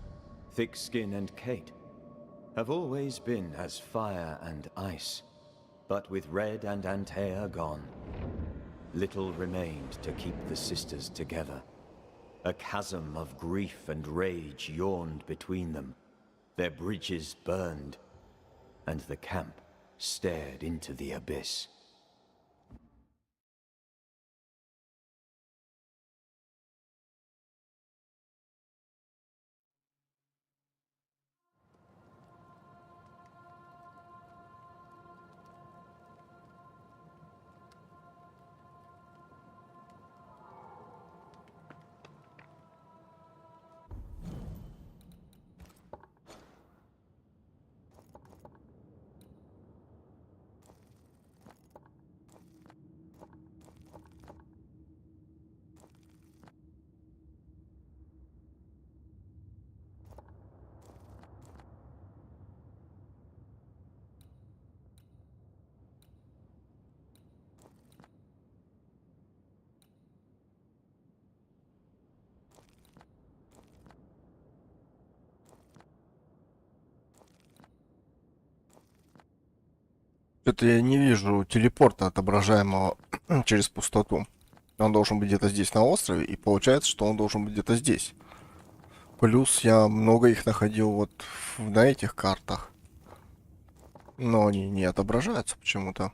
Thickskin and Kate, have always been as fire and ice, But with Red and Antea gone, little remained to keep the sisters together. A chasm of grief and rage yawned between them. Their bridges burned, and the camp stared into the abyss. Что-то я не вижу телепорта, отображаемого через пустоту. Он должен быть где-то здесь на острове, и получается, что он должен быть где-то здесь. Плюс я много их находил вот на этих картах. Но они не отображаются почему-то.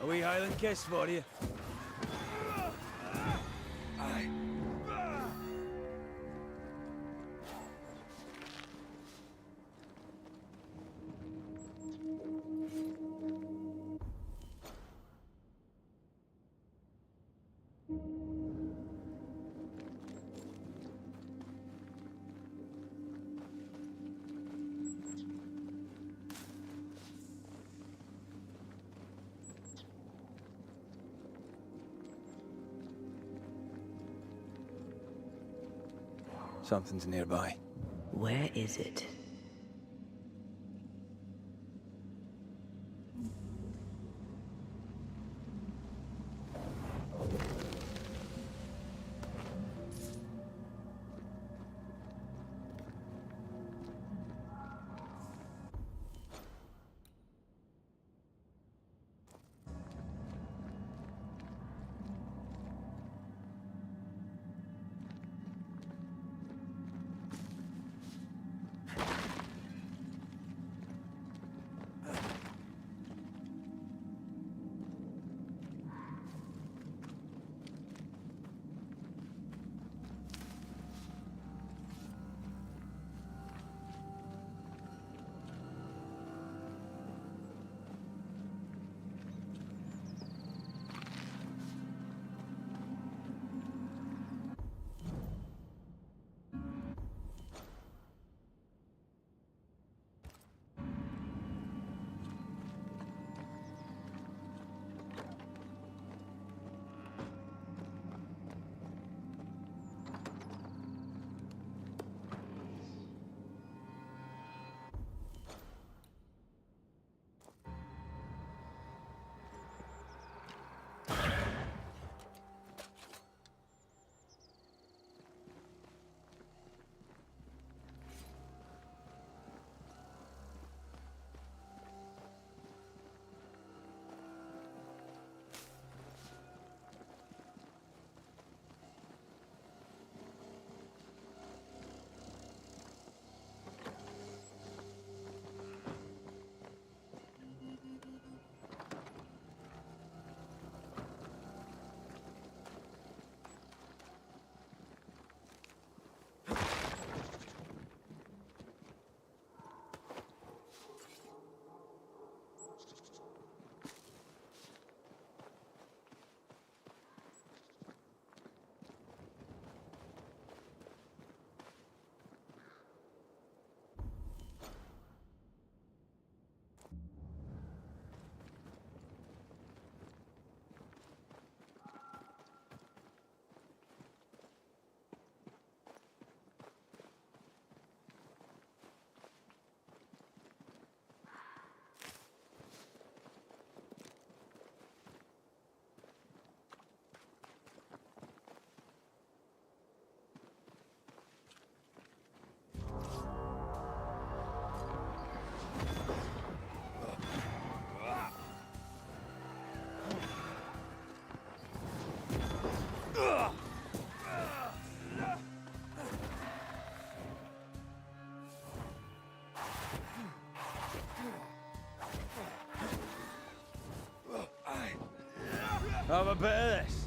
A wee Highland kiss for you. Something's nearby. Where is it? Have a bit of this.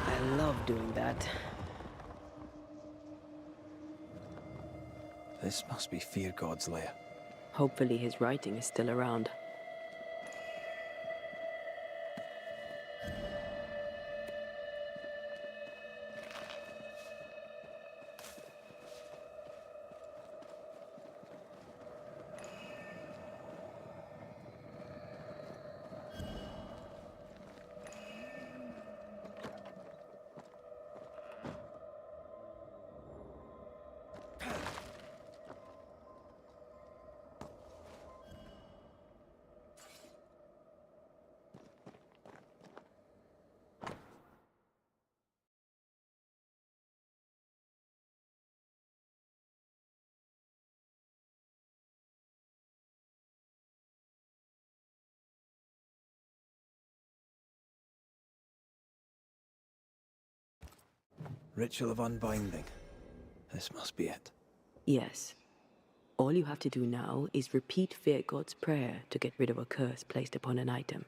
I love doing that. This must be Fear God's lair. Hopefully his writing is still around. Ritual of Unbinding. This must be it. Yes. All you have to do now is repeat Fear God's prayer to get rid of a curse placed upon an item.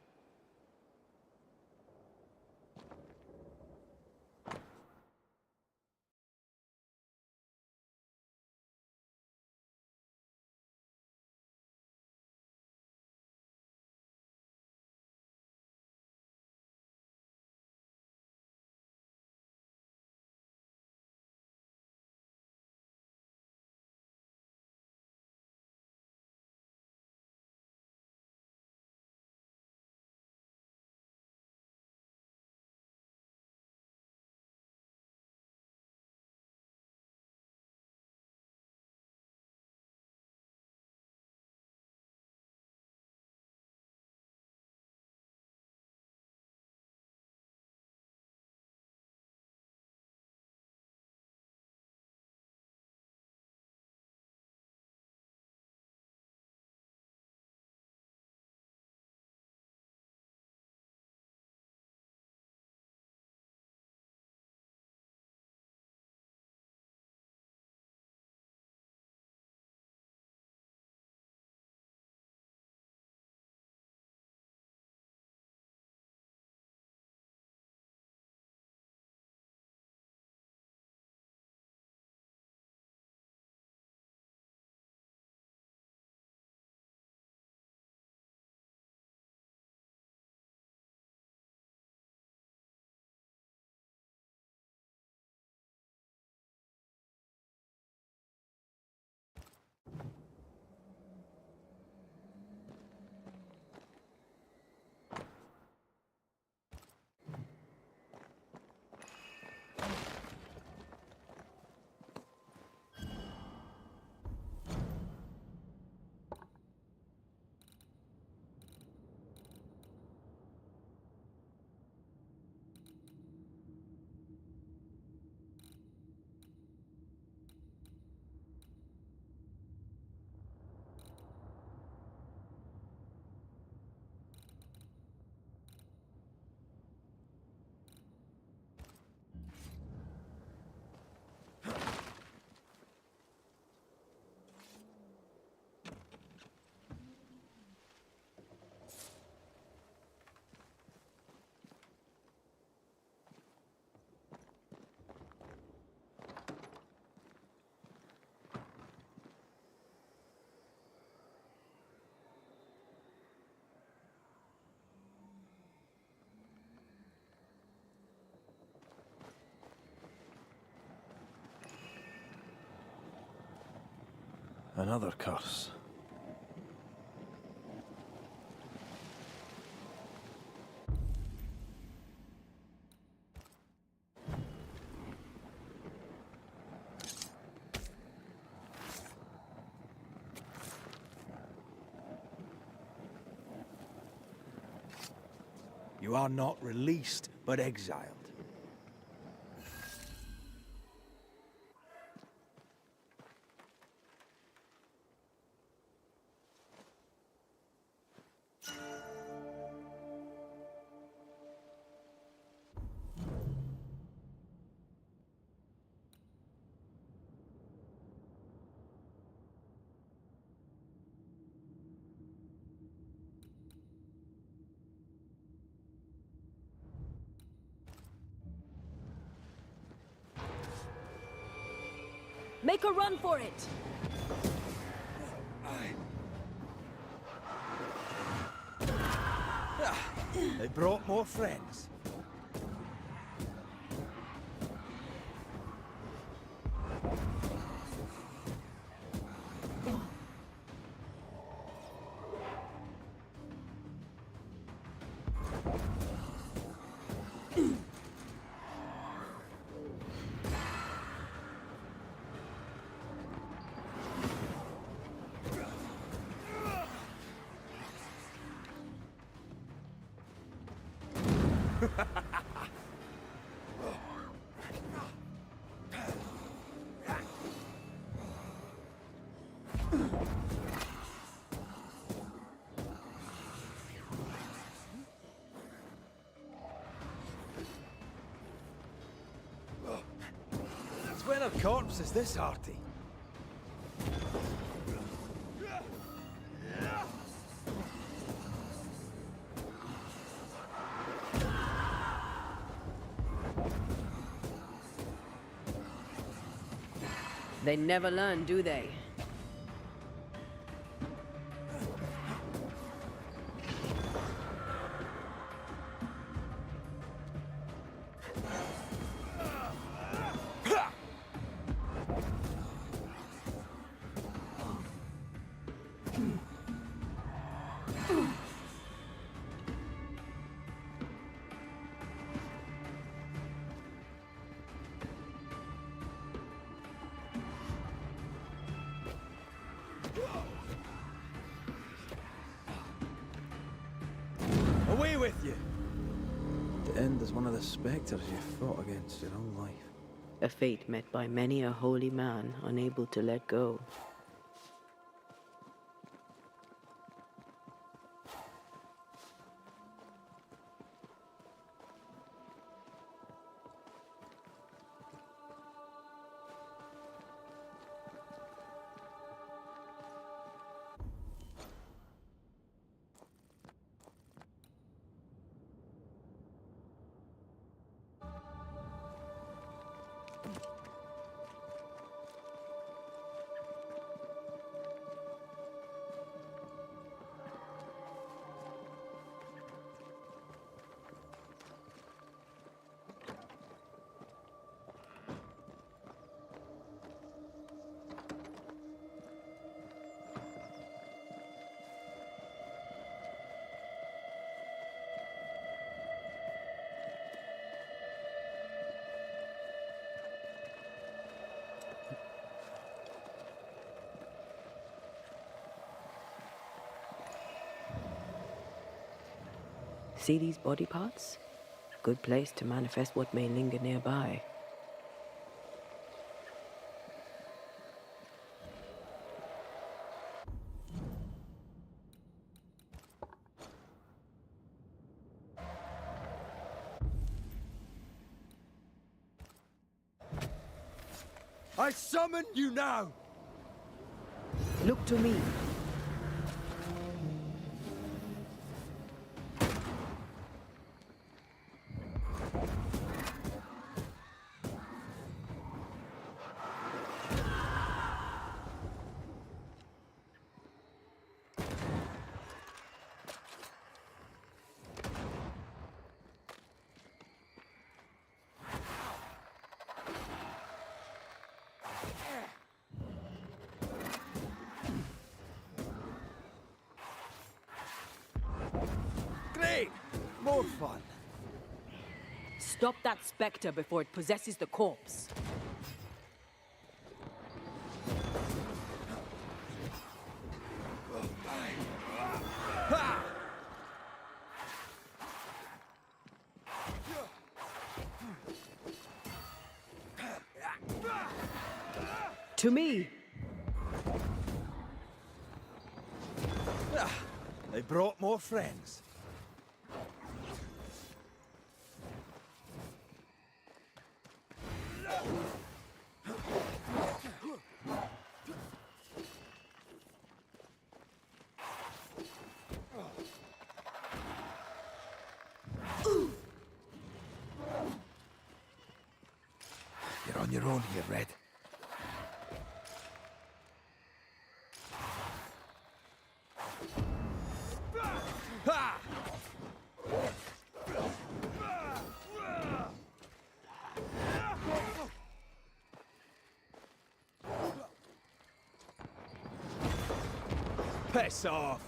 Another curse. You are not released, but exiled. Make a run for it! They brought more friends. When of corpse is this, Artie? They never learn, do they? Away with you! To end as one of the spectres you fought against your whole life. A fate met by many a holy man unable to let go. See these body parts? Good place to manifest what may linger nearby. I summon you now! Look to me. more fun. Stop that specter before it possesses the corpse. To me! They brought more friends. You're on your own here, Red. Piss off!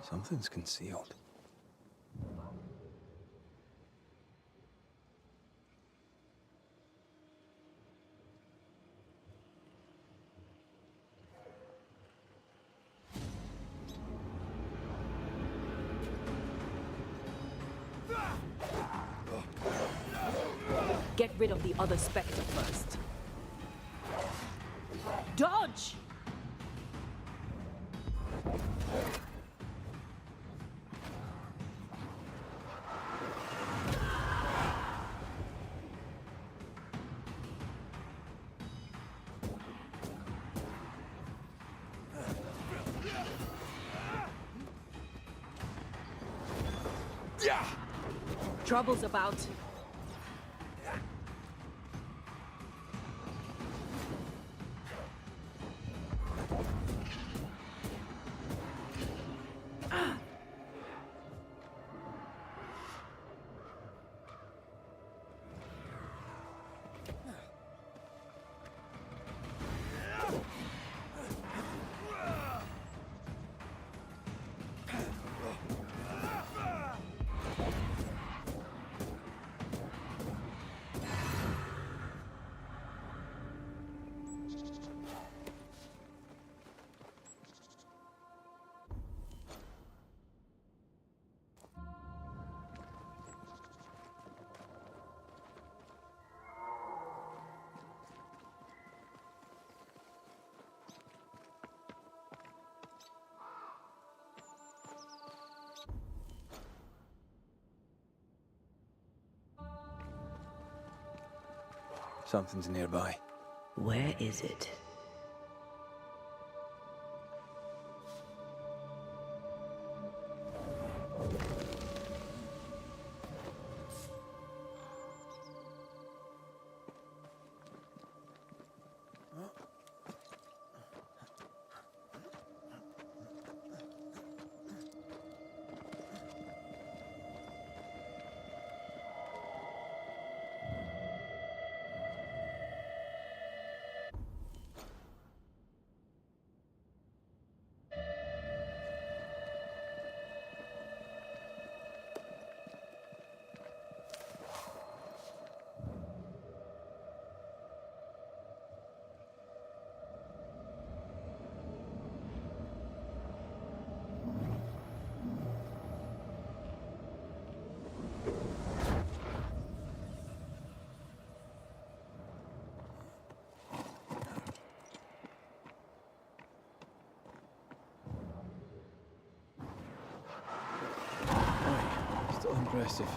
Something's concealed. Get rid of the other spectre first. Dodge! Trouble's about. Something's nearby. Where is it? Still impressive.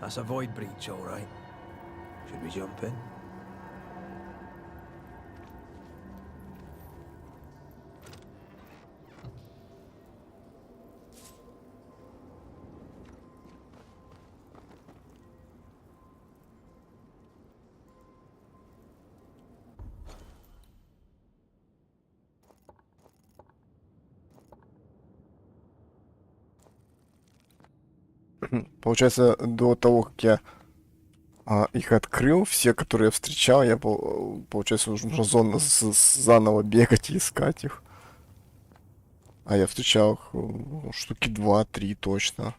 That's a void breach, all right. Should we jump in? Получается, до того, как я их открыл, все, которые я встречал, получается, нужно заново бегать и искать их. А я встречал их штуки 2-3 точно.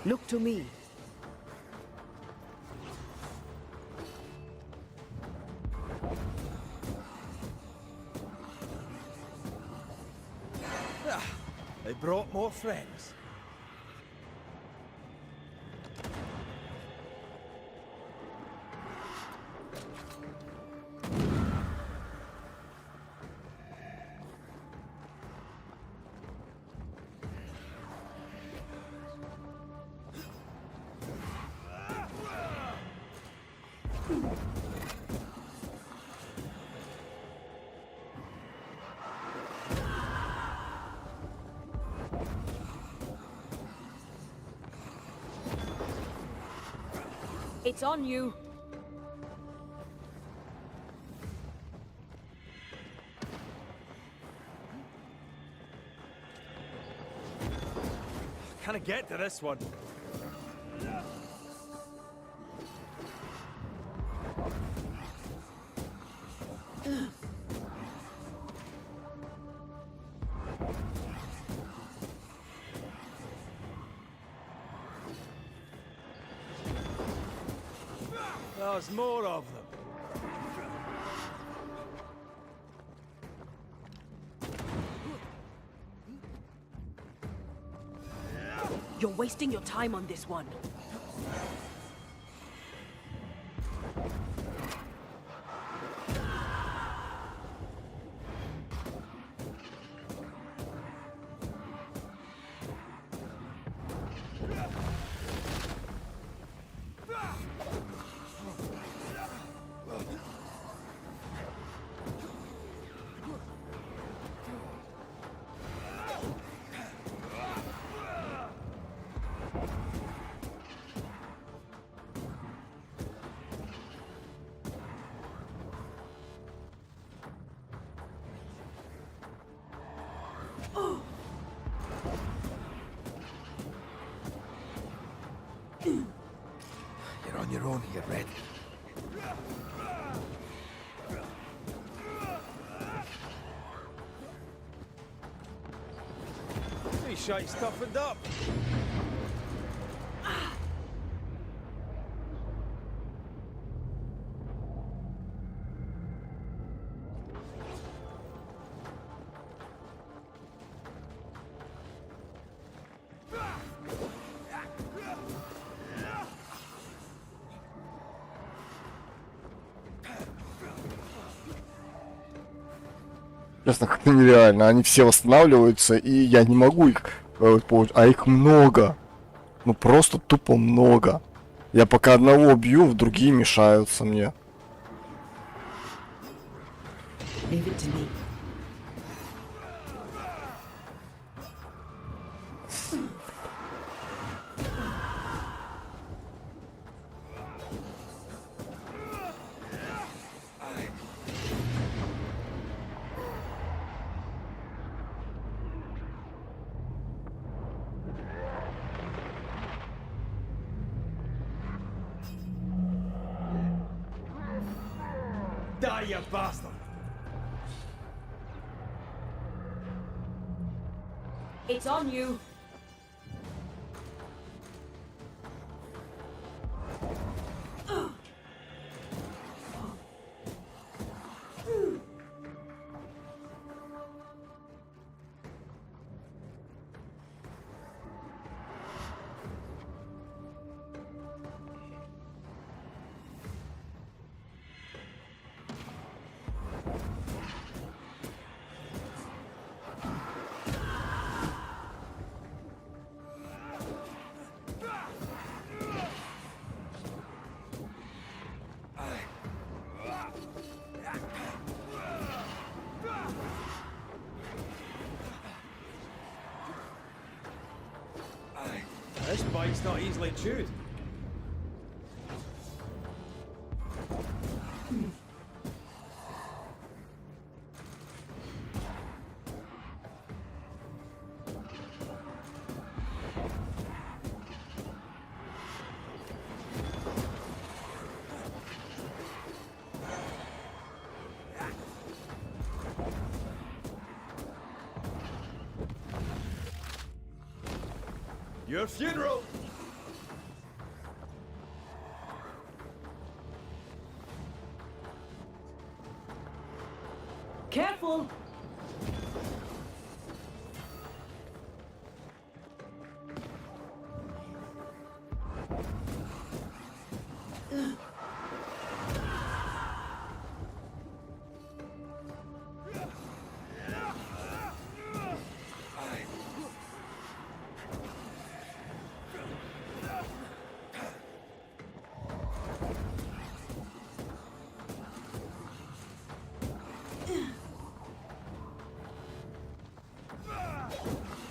Look to me. They brought more friends. It's on you. Can I get to this one? There's more of them. You're wasting your time on this one. You're on your own here, Red. Hey, shite toughened up. Честно, как-то нереально. Они все восстанавливаются, и я не могу их получить. А их много. Ну просто тупо много. Я пока одного бью, другие мешаются мне. Leave it to me. Die, you bastard! It's on you. This bite's not easily chewed. Your funeral! Careful!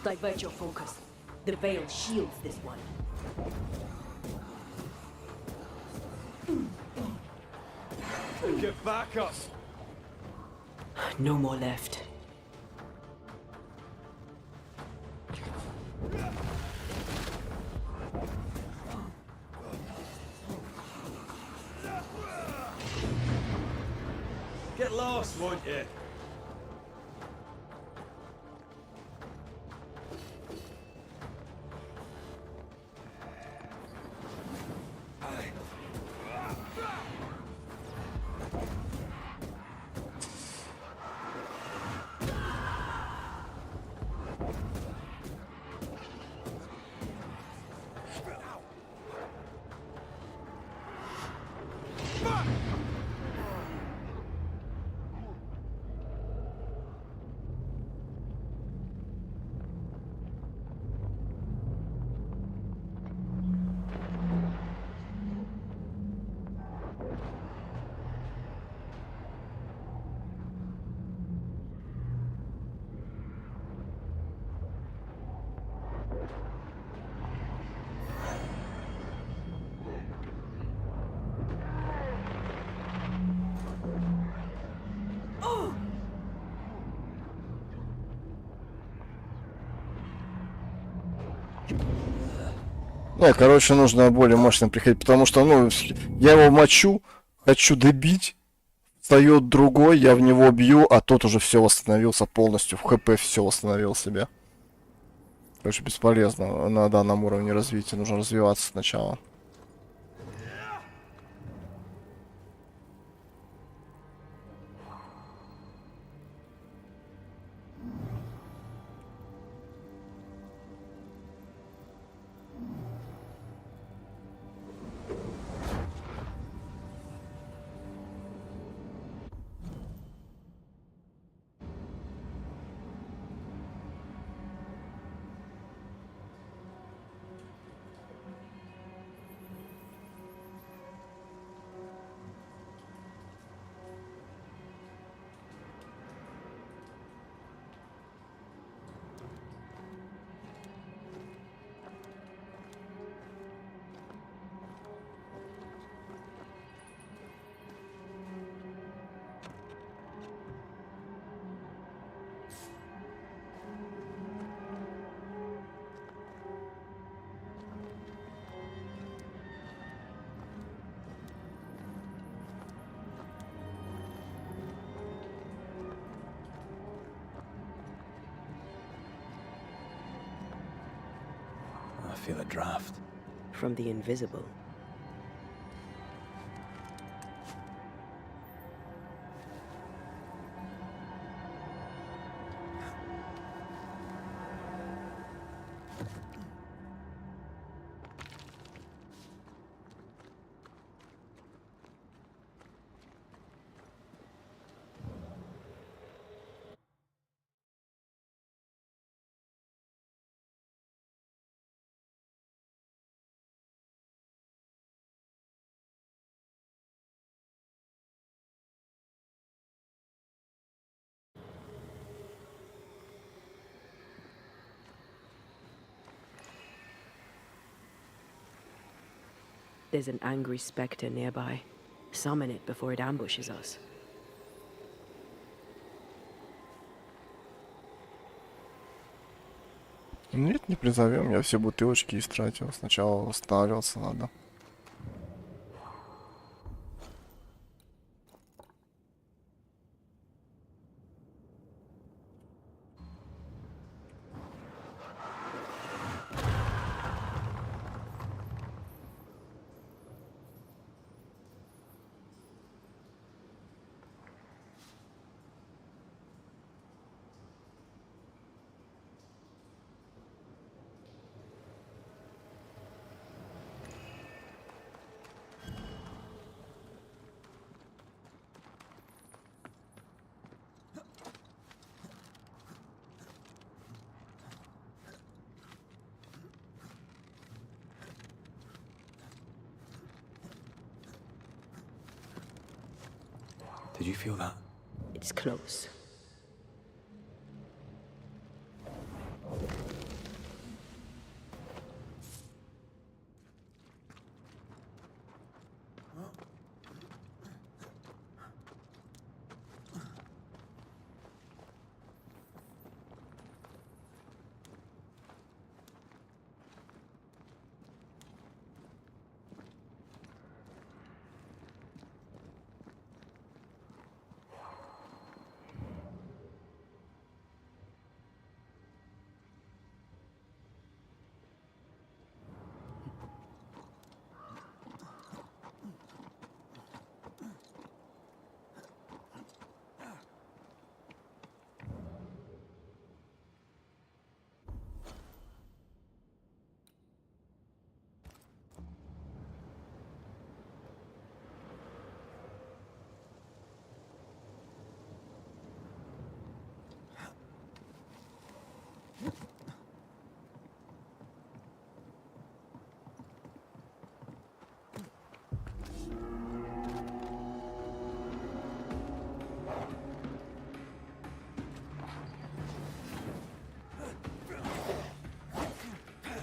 Divert your focus. The veil shields this one. Get back up! No more left. Get lost, won't you? Не, короче, нужно более мощно приходить, потому что, ну, я его мочу, хочу добить, встает другой, я в него бью, а тот уже все восстановился полностью, в ХП все восстановил себе. Короче, бесполезно на данном уровне развития, нужно развиваться сначала. feel a draft. From the invisible. There's an angry specter nearby. Summon it before it ambushes us. Нет, не призовем, я все бутылочки истратил. Сначала восстанавливаться надо. Did you feel that? It's close.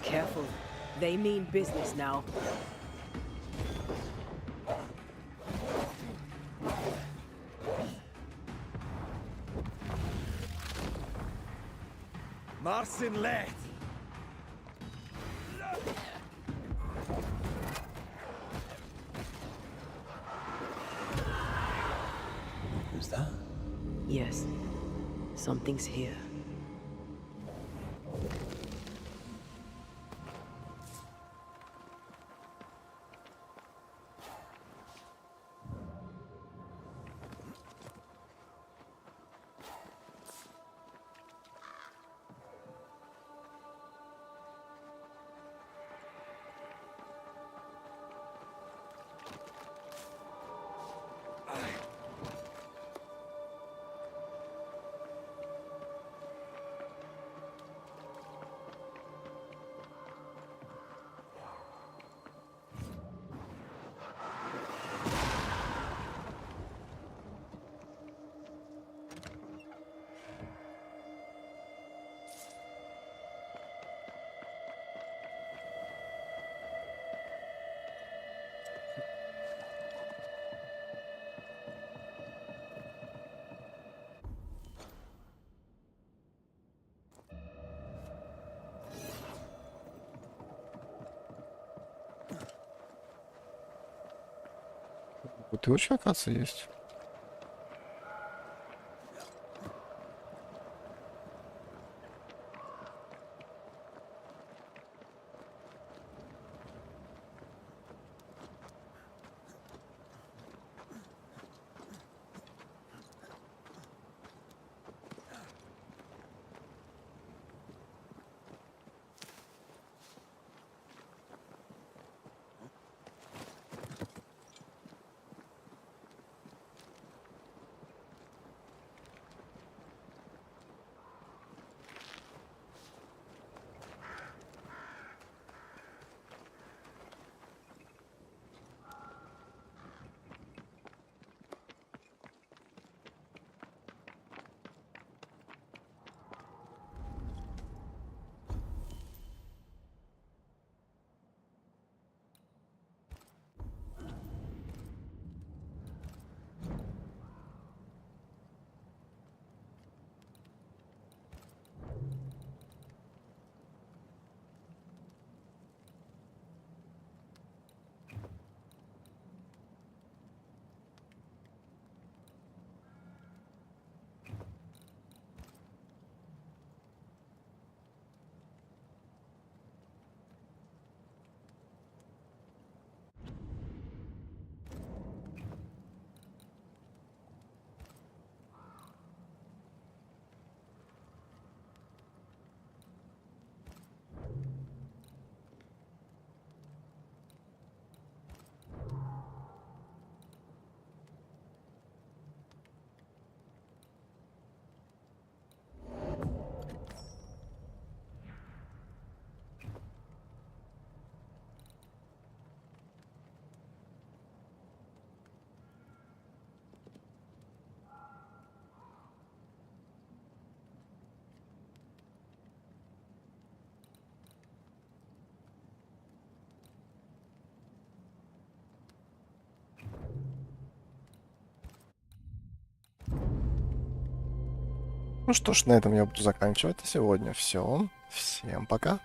Careful. They mean business now. Marcin Lett! Who's that? Yes. Something's here. Бутылочка, оказывается, есть. Ну что ж, на этом я буду заканчивать на сегодня. Все. Всем пока.